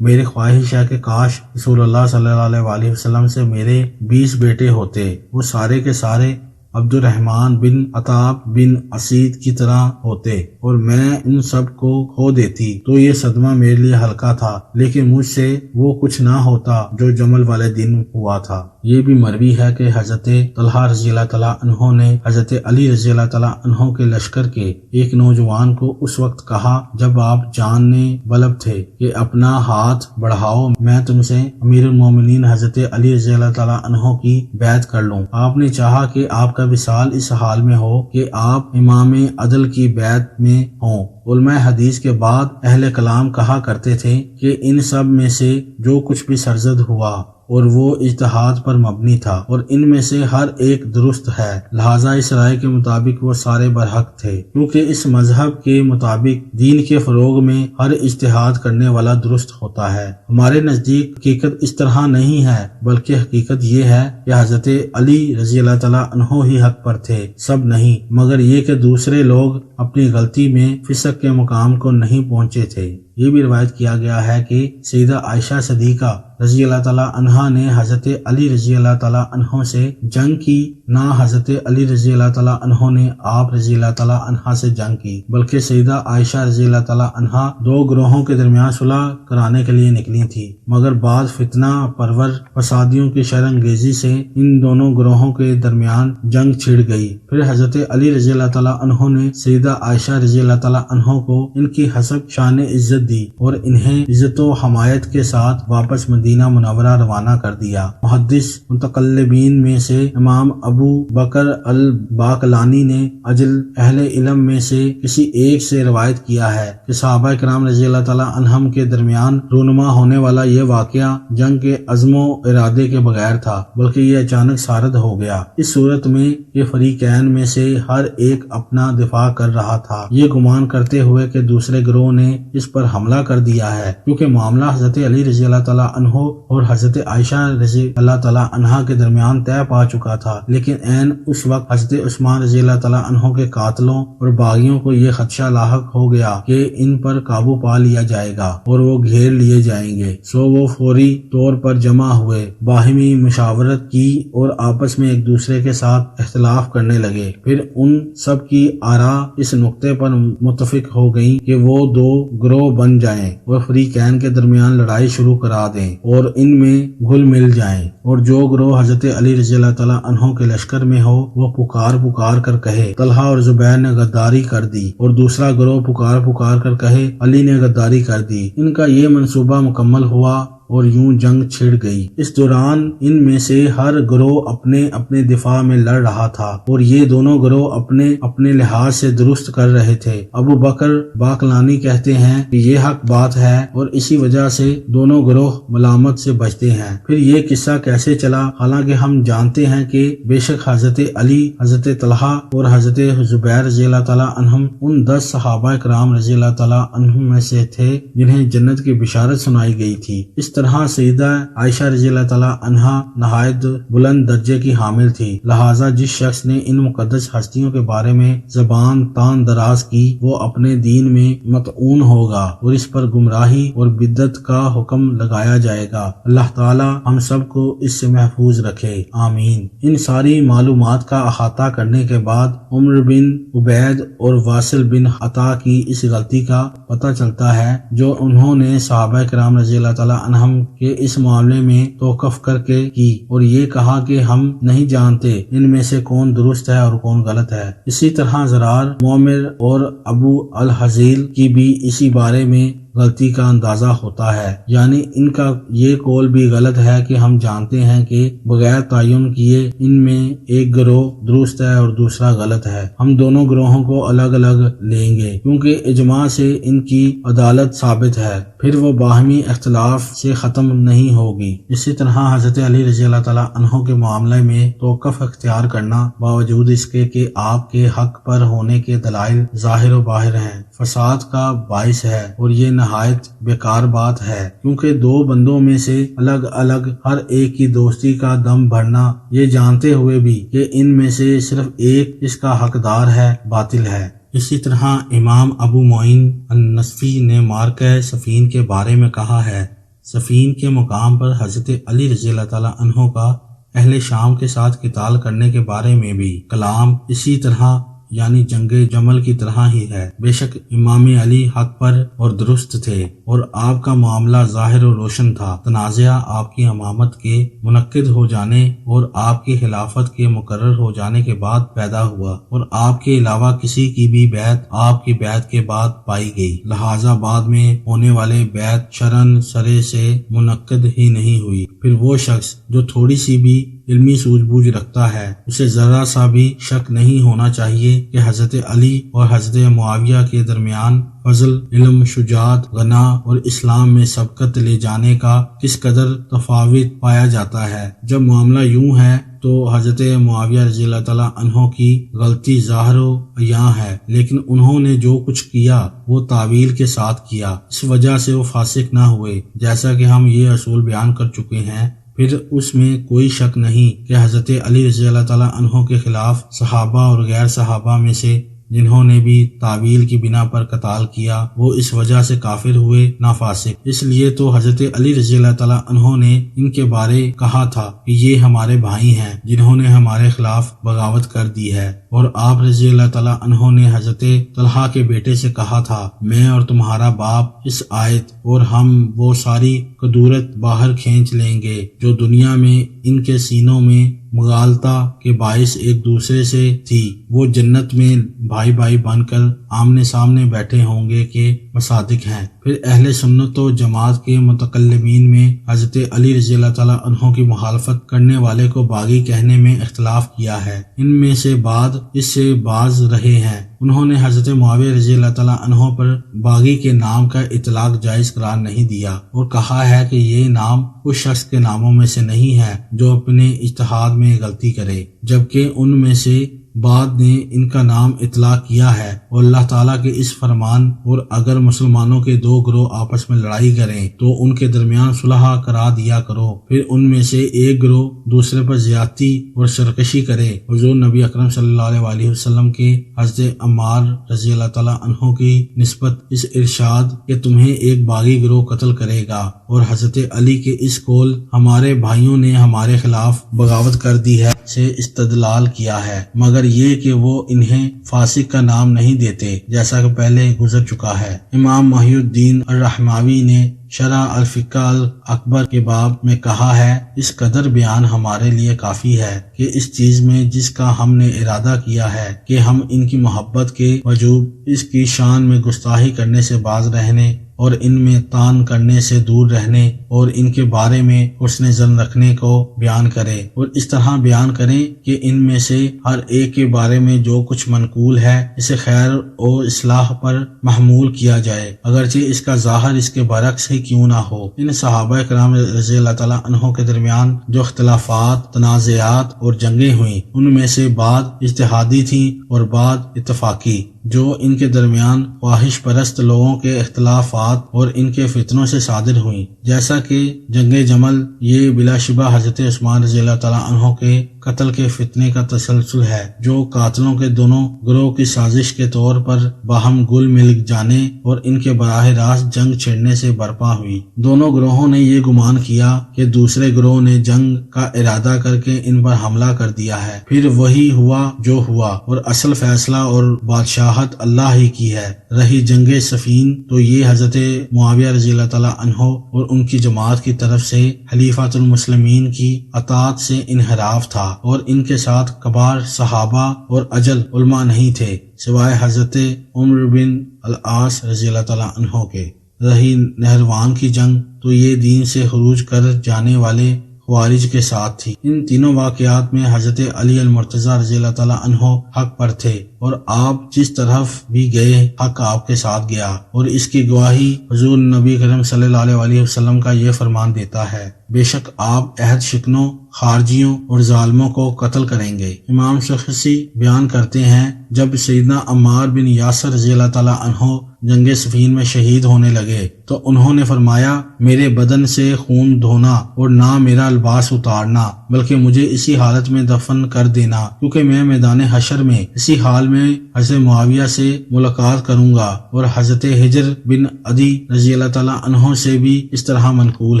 میری خواہش ہے کہ کاش رسول اللہ صلی اللہ علیہ وآلہ وسلم سے میرے 20 بیٹے ہوتے، وہ سارے کے سارے عبد الرحمن بن عتاب بن اسید کی طرح ہوتے اور میں ان سب کو کھو دیتی تو یہ صدمہ میرے لیے ہلکا تھا، لیکن مجھ سے وہ کچھ نہ ہوتا جو جمل والے دن ہوا تھا۔ یہ بھی مروی ہے کہ حضرت طلحہ رضی اللہ تعالیٰ عنہ نے حضرت علی رضی اللہ تعالیٰ عنہ کے لشکر کے ایک نوجوان کو اس وقت کہا جب آپ جاننے بلب تھے کہ اپنا ہاتھ بڑھاؤ، میں تم سے امیر المومنین حضرت علی رضی اللہ تعالیٰ عنہ کی بیعت کر لوں۔ آپ نے چاہا کہ آپ کا وصال اس حال میں ہو کہ آپ امام عدل کی بیعت میں ہوں۔ علماء حدیث کے بعد اہل کلام کہا کرتے تھے کہ ان سب میں سے جو کچھ بھی سرزد ہوا اور وہ اجتہاد پر مبنی تھا اور ان میں سے ہر ایک درست ہے، لہذا اس رائے کے مطابق وہ سارے برحق تھے، کیونکہ اس مذہب کے مطابق دین کے فروغ میں ہر اجتہاد کرنے والا درست ہوتا ہے۔ ہمارے نزدیک حقیقت اس طرح نہیں ہے، بلکہ حقیقت یہ ہے کہ حضرت علی رضی اللہ تعالیٰ عنہ ہی حق پر تھے، سب نہیں، مگر یہ کہ دوسرے لوگ اپنی غلطی میں فسق کے مقام کو نہیں پہنچے تھے۔ یہ بھی روایت کیا گیا ہے کہ سیدہ عائشہ صدیقہ رضی اللہ تعالیٰ عنہا نے حضرت علی رضی اللہ تعالیٰ عنہ سے جنگ کی، نہ حضرت علی رضی اللہ تعالیٰ عنہ نے آپ رضی اللہ تعالیٰ عنہا سے جنگ کی، بلکہ سیدہ عائشہ رضی اللہ تعالیٰ عنہا 2 گروہوں کے درمیان صلح کرانے کے لیے نکلی تھی، مگر بعد فتنہ پرور فسادیوں کی شر انگیزی سے ان دونوں گروہوں کے درمیان جنگ چھڑ گئی۔ پھر حضرت علی رضی اللہ تعالیٰ عنہ نے سیدہ عائشہ رضی اللہ تعالیٰ عنہ کو ان کی حسب شان عزت دی اور انہیں عزت و حمایت کے ساتھ واپس مدینہ منورہ روانہ کر دیا۔ محدث متقلبین میں سے امام ابو بکر الباقلانی نے اجل اہل علم میں سے کسی ایک سے روایت کیا ہے کہ صحابہ کرام رضی اللہ تعالیٰ عنہم کے درمیان رونما ہونے والا یہ واقعہ جنگ کے عزم و ارادے کے بغیر تھا، بلکہ یہ اچانک سارد ہو گیا۔ اس صورت میں یہ فریقین میں سے ہر ایک اپنا دفاع کر رہا تھا، یہ گمان کرتے ہوئے کہ دوسرے گروہ نے اس پر حملہ کر دیا ہے، کیونکہ معاملہ حضرت علی رضی اللہ تعالیٰ عنہ اور حضرت عائشہ رضی اللہ تعالیٰ عنہا کے درمیان طے پا چکا تھا، لیکن عین اس وقت حضرت عثمان رضی اللہ تعالیٰ عنہ کے قاتلوں اور باغیوں کو یہ خدشہ لاحق ہو گیا کہ ان پر قابو پا لیا جائے گا اور وہ گھیر لیے جائیں گے، سو وہ فوری طور پر جمع ہوئے، باہمی مشاورت کی اور آپس میں ایک دوسرے کے ساتھ اختلاف کرنے لگے۔ پھر ان سب کی آراء اس نقطے پر متفق ہو گئیں کہ وہ 2 گروہ بن جائیں اور فریقین کے درمیان لڑائی شروع کرا دیں اور ان میں گھل مل جائیں، اور جو گروہ حضرت علی رضی اللہ تعالیٰ عنہ کے لشکر میں ہو وہ پکار کر کہے طلحہ اور زبیر نے غداری کر دی، اور دوسرا گروہ پکار کر کہے علی نے غداری کر دی۔ ان کا یہ منصوبہ مکمل ہوا اور یوں جنگ چھڑ گئی۔ اس دوران ان میں سے ہر گروہ اپنے اپنے دفاع میں لڑ رہا تھا اور یہ دونوں گروہ اپنے اپنے لحاظ سے درست کر رہے تھے۔ ابو بکر باقلانی کہتے ہیں کہ یہ حق بات ہے اور اسی وجہ سے دونوں گروہ ملامت سے بچتے ہیں۔ پھر یہ قصہ کیسے چلا؟ حالانکہ ہم جانتے ہیں کہ بے شک حضرت علی، حضرت طلحہ اور حضرت زبیر رضی اللہ تعالیٰ عنہم ان 10 صحابہ کرام رضی اللہ تعالیٰ عنہم میں سے تھے جنہیں جنت کی بشارت سنائی گئی تھی۔ اس طرح سیدہ عائشہ رضی اللہ تعالیٰ عنہا نہایت بلند درجے کی حامل تھی، لہٰذا جس شخص نے ان مقدس ہستیوں کے بارے میں زبان تان دراز کی وہ اپنے دین میں مطعون ہوگا اور اس پر گمراہی اور بدعت کا حکم لگایا جائے گا۔ اللہ تعالیٰ ہم سب کو اس سے محفوظ رکھے، آمین۔ ان ساری معلومات کا احاطہ کرنے کے بعد عمر بن عبید اور واصل بن عطا کی اس غلطی کا پتہ چلتا ہے جو انہوں نے صحابہ کرام رضی اللہ تعالیٰ عنہم کے اس معاملے میں توقف کر کے کی اور یہ کہا کہ ہم نہیں جانتے ان میں سے کون درست ہے اور کون غلط ہے۔ اسی طرح زرار معمر اور ابو الحزیل کی بھی اسی بارے میں غلطی کا اندازہ ہوتا ہے، یعنی ان کا یہ قول بھی غلط ہے کہ ہم جانتے ہیں کہ بغیر تعین کیے ان میں ایک گروہ درست ہے اور دوسرا غلط ہے، ہم دونوں گروہوں کو الگ الگ لیں گے کیونکہ اجماع سے ان کی عدالت ثابت ہے، پھر وہ باہمی اختلاف سے ختم نہیں ہوگی۔ اسی طرح حضرت علی رضی اللہ تعالیٰ عنہ کے معاملے میں توقف اختیار کرنا باوجود اس کے کہ آپ کے حق پر ہونے کے دلائل ظاہر و باہر ہیں، فساد کا باعث ہے اور یہ نہایت بیکار بات ہے، کیونکہ 2 بندوں میں سے الگ الگ ہر ایک کی دوستی کا دم بھرنا یہ جانتے ہوئے بھی کہ ان میں سے صرف ایک اس کا حقدار ہے باطل ہے۔ اسی طرح امام ابو معین النصفی نے مارکہ صفین کے بارے میں کہا ہے صفین کے مقام پر حضرت علی رضی اللہ تعالیٰ عنہ کا اہل شام کے ساتھ قتال کرنے کے بارے میں بھی کلام اسی طرح یعنی جنگ جمل کی طرح ہی ہے۔ بے شک امام علی حق پر اور درست تھے اور آپ کا معاملہ ظاہر و روشن تھا۔ تنازعہ آپ کی امامت کے منعقد ہو جانے اور آپ کی خلافت کے مقرر ہو جانے کے بعد پیدا ہوا اور آپ کے علاوہ کسی کی بھی بیعت آپ کی بیعت کے بعد پائی گئی، لہذا بعد میں ہونے والے بیعت شرعاً سرے سے منعقد ہی نہیں ہوئی۔ پھر وہ شخص جو تھوڑی سی بھی علمی سوجھ بوجھ رکھتا ہے اسے ذرا سا بھی شک نہیں ہونا چاہیے کہ حضرت علی اور حضرت معاویہ کے درمیان فضل، علم، شجاعت، غنا اور اسلام میں سبقت لے جانے کا کس قدر تفاوت پایا جاتا ہے۔ جب معاملہ یوں ہے تو حضرت معاویہ رضی اللہ تعالیٰ عنہ کی غلطی ظاہر و عیاں ہے، لیکن انہوں نے جو کچھ کیا وہ تعویل کے ساتھ کیا، اس وجہ سے وہ فاسق نہ ہوئے، جیسا کہ ہم یہ اصول بیان کر چکے ہیں۔ پھر اس میں کوئی شک نہیں کہ حضرت علی رضی اللہ تعالیٰ عنہ کے خلاف صحابہ اور غیر صحابہ میں سے جنہوں نے بھی تعویل کی بنا پر قتال کیا وہ اس وجہ سے کافر ہوئے نہ فاسق۔ اس لیے تو حضرت علی رضی اللہ تعالیٰ عنہ نے ان کے بارے کہا تھا کہ یہ ہمارے بھائی ہیں جنہوں نے ہمارے خلاف بغاوت کر دی ہے، اور آپ رضی اللہ تعالیٰ عنہ نے حضرت طلحہ کے بیٹے سے کہا تھا میں اور تمہارا باپ اس آیت اور ہم وہ ساری قدورت باہر کھینچ لیں گے جو دنیا میں ان کے سینوں میں مغالطہ کے باعث ایک دوسرے سے تھی، وہ جنت میں بھائی بھائی بن کر آمنے سامنے بیٹھے ہوں گے کہ مصادق ہیں۔ پھر اہل سنت و جماعت کے متکلمین میں حضرت علی رضی اللہ تعالیٰ عنہ کی مخالفت کرنے والے کو باغی کہنے میں اختلاف کیا ہے۔ ان میں سے بعض اس سے باز رہے ہیں، انہوں نے حضرت معاویہ رضی اللہ تعالیٰ عنہ پر باغی کے نام کا اطلاق جائز قرار نہیں دیا اور کہا ہے کہ یہ نام اس شخص کے ناموں میں سے نہیں ہے جو اپنے اجتہاد میں غلطی کرے، جبکہ ان میں سے بعد نے ان کا نام اطلاق کیا ہے، اور اللہ تعالیٰ کے اس فرمان اور اگر مسلمانوں کے دو گروہ آپس میں لڑائی کریں تو ان کے درمیان صلح کرا دیا کرو، پھر ان میں سے ایک گروہ دوسرے پر زیادتی اور سرکشی کرے۔ حضور نبی اکرم صلی اللہ علیہ وآلہ وسلم کے حضرت عمار رضی اللہ تعالیٰ عنہ کی نسبت اس ارشاد کہ تمہیں ایک باغی گروہ قتل کرے گا، اور حضرت علی کے اس قول ہمارے بھائیوں نے ہمارے خلاف بغاوت کر دی ہے سے استدلال کیا ہے، مگر یہ کہ وہ انہیں فاسق کا نام نہیں دیتے جیسا کہ پہلے گزر چکا ہے۔ امام محی الدین الرحماوی نے شرح الفقہ الاکبر کے باب میں کہا ہے اس قدر بیان ہمارے لیے کافی ہے کہ اس چیز میں جس کا ہم نے ارادہ کیا ہے کہ ہم ان کی محبت کے وجوب اس کی شان میں گستاخی کرنے سے باز رہنے اور ان میں طعن کرنے سے دور رہنے اور ان کے بارے میں حسن ظن رکھنے کو بیان کرے، اور اس طرح بیان کریں کہ ان میں سے ہر ایک کے بارے میں جو کچھ منقول ہے اسے خیر و اصلاح پر محمول کیا جائے، اگرچہ اس کا ظاہر اس کے برعکس ہی کیوں نہ ہو۔ ان صحابہ کرام رضی اللہ تعالیٰ عنہ کے درمیان جو اختلافات، تنازعات اور جنگیں ہوئیں ان میں سے بعض اجتہادی تھیں اور بعض اتفاقی، جو ان کے درمیان خواہش پرست لوگوں کے اختلافات اور ان کے فتنوں سے صادر ہوئیں، جیسا کہ جنگ جمل یہ بلا شبہ حضرت عثمان رضی اللہ تعالیٰ عنہ کے قتل کے فتنے کا تسلسل ہے، جو قاتلوں کے دونوں گروہ کی سازش کے طور پر باہم گل مل جانے اور ان کے براہ راست جنگ چھڑنے سے برپا ہوئی۔ دونوں گروہوں نے یہ گمان کیا کہ دوسرے گروہ نے جنگ کا ارادہ کر کے ان پر حملہ کر دیا ہے، پھر وہی ہوا جو ہوا، اور اصل فیصلہ اور بادشاہت اللہ ہی کی ہے۔ رہی جنگ صفین تو یہ حضرت معاویہ رضی اللہ تعالیٰ عنہ اور ان کی جماعت کی طرف سے خلیفۃ المسلمین کی اطاعت سے انحراف تھا، اور ان کے ساتھ کبار صحابہ اور اجل علماء نہیں تھے سوائے حضرت عمر بن العاص رضی اللہ تعالیٰ عنہ کے۔ رہی نہروان کی جنگ تو یہ دین سے خروج کر جانے والے خوارج کے ساتھ تھی۔ ان تینوں واقعات میں حضرت علی المرتضیٰ رضی اللہ تعالیٰ عنہ حق پر تھے، اور آپ جس طرف بھی گئے حق آپ کے ساتھ گیا، اور اس کی گواہی حضور نبی کریم صلی اللہ علیہ وسلم کا یہ فرمان دیتا ہے بے شک آپ عہد شکنوں، خارجیوں اور ظالموں کو قتل کریں گے۔ امام شخصی بیان کرتے ہیں جب سیدنا عمار بن یاسر رضی اللہ تعالیٰ عنہ جنگ صفین میں شہید ہونے لگے تو انہوں نے فرمایا میرے بدن سے خون دھونا اور نہ میرا لباس اتارنا، بلکہ مجھے اسی حالت میں دفن کر دینا، کیونکہ میں میدان حشر میں اسی حال میں حضرت معاویہ سے ملاقات کروں گا۔ اور حضرت حجر بن عدی رضی اللہ تعالیٰ عنہ سے بھی اس طرح منقول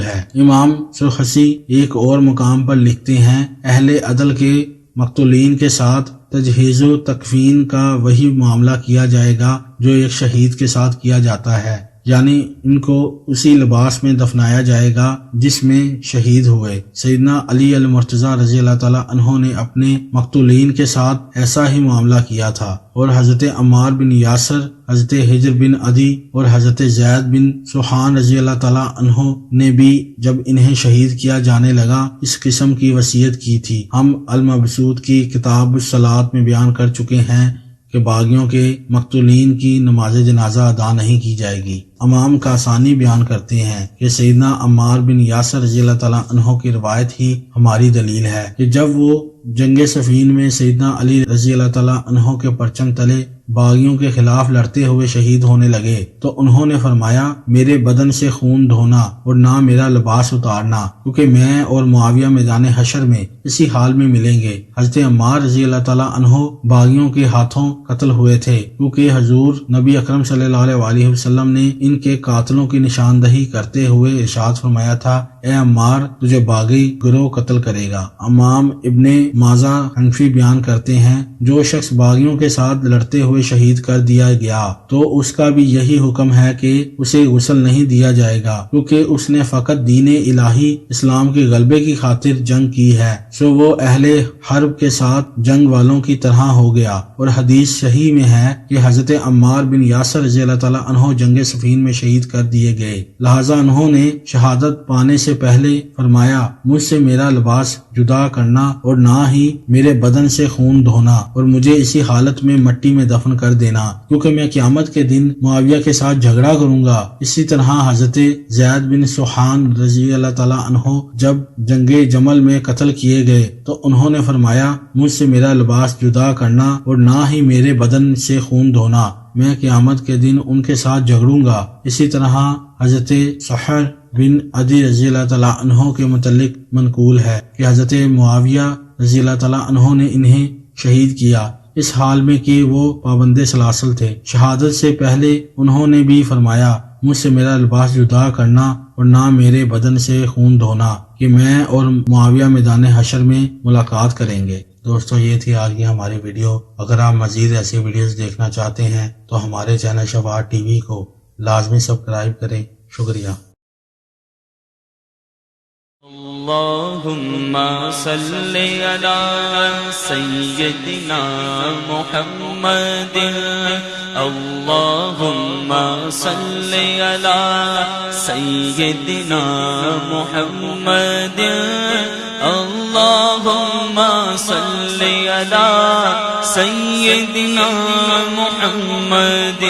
ہے۔ امام سرخسی ایک اور مقام پر لکھتے ہیں اہل عدل کے مقتولین کے ساتھ تجہیز و تکفین کا وہی معاملہ کیا جائے گا جو ایک شہید کے ساتھ کیا جاتا ہے، یعنی ان کو اسی لباس میں دفنایا جائے گا جس میں شہید ہوئے۔ سیدنا علی المرتضیٰ رضی اللہ تعالیٰ عنہ نے اپنے مقتولین کے ساتھ ایسا ہی معاملہ کیا تھا، اور حضرت عمار بن یاسر، حضرت حجر بن عدی اور حضرت زید بن سوحان رضی اللہ تعالیٰ عنہ نے بھی جب انہیں شہید کیا جانے لگا اس قسم کی وصیت کی تھی۔ ہم المبسوط کی کتاب الصلاۃ میں بیان کر چکے ہیں کہ باغیوں کے مقتولین کی نماز جنازہ ادا نہیں کی جائے گی۔ امام کاسانی بیان کرتے ہیں کہ سیدنا عمار بن یاسر رضی اللہ تعالیٰ عنہ کی روایت ہی ہماری دلیل ہے کہ جب وہ جنگ صفین میں سیدنا علی رضی اللہ تعالیٰ عنہ کے پرچم تلے باغیوں کے خلاف لڑتے ہوئے شہید ہونے لگے تو انہوں نے فرمایا میرے بدن سے خون دھونا اور نہ میرا لباس اتارنا، کیونکہ میں اور معاویہ میدان حشر میں اسی حال میں ملیں گے۔ حضرت عمار رضی اللہ تعالیٰ عنہ باغیوں کے ہاتھوں قتل ہوئے تھے، کیونکہ حضور نبی اکرم صلی اللہ علیہ وسلم نے ان کے قاتلوں کی نشاندہی کرتے ہوئے ارشاد فرمایا تھا اے عمار تجھے باغی گروہ قتل کرے گا۔ امام ابن ماجہ حنفی بیان کرتے ہیں جو شخص باغیوں کے ساتھ لڑتے ہوئے شہید کر دیا گیا تو اس کا بھی یہی حکم ہے کہ اسے غسل نہیں دیا جائے گا، کیونکہ اس نے فقط دین الہی اسلام کے غلبے کی خاطر جنگ کی ہے، سو وہ اہل حرب کے ساتھ جنگ والوں کی طرح ہو گیا۔ اور حدیث صحیح میں ہے کہ حضرت عمار بن یاسر رضی اللہ تعالیٰ عنہ جنگ صفین میں شہید کر دیے گئے، لہذا انہوں نے شہادت پانے سے پہلے فرمایا مجھ سے میرا لباس جدا کرنا اور نہ ہی میرے بدن سے خون دھونا اور مجھے اسی حالت میں مٹی میں دفن کر دینا، کیونکہ میں قیامت کے دن معاویہ کے ساتھ جھگڑا کروں گا۔ اسی طرح حضرت زید بن سوحان رضی اللہ تعالیٰ عنہ جب جنگ جمل میں قتل کیے گئے تو انہوں نے فرمایا مجھ سے میرا لباس جدا کرنا اور نہ ہی میرے بدن سے خون دھونا، میں قیامت کے دن ان کے ساتھ جھگڑوں گا۔ اسی طرح حضرت سحر بن عدی رضی اللہ تعالیٰ عنہ کے متعلق منقول ہے کہ حضرت معاویہ رضی اللہ تعالیٰ عنہ نے انہیں شہید کیا اس حال میں کہ وہ پابند سلاسل تھے۔ شہادت سے پہلے انہوں نے بھی فرمایا مجھ سے میرا لباس جدا کرنا اور نہ میرے بدن سے خون دھونا کہ میں اور معاویہ میدان حشر میں ملاقات کریں گے۔ دوستو یہ تھی آج کی ہماری ویڈیو۔ اگر آپ مزید ایسی ویڈیوز دیکھنا چاہتے ہیں تو ہمارے چینل شفاعت ٹی وی کو لازمی سبسکرائب کریں۔ شکریہ۔ اللہم صلی علی سیدنا محمد، اللہم صلی علی سیدنا محمد، اللہم صلی علی سیدنا محمد۔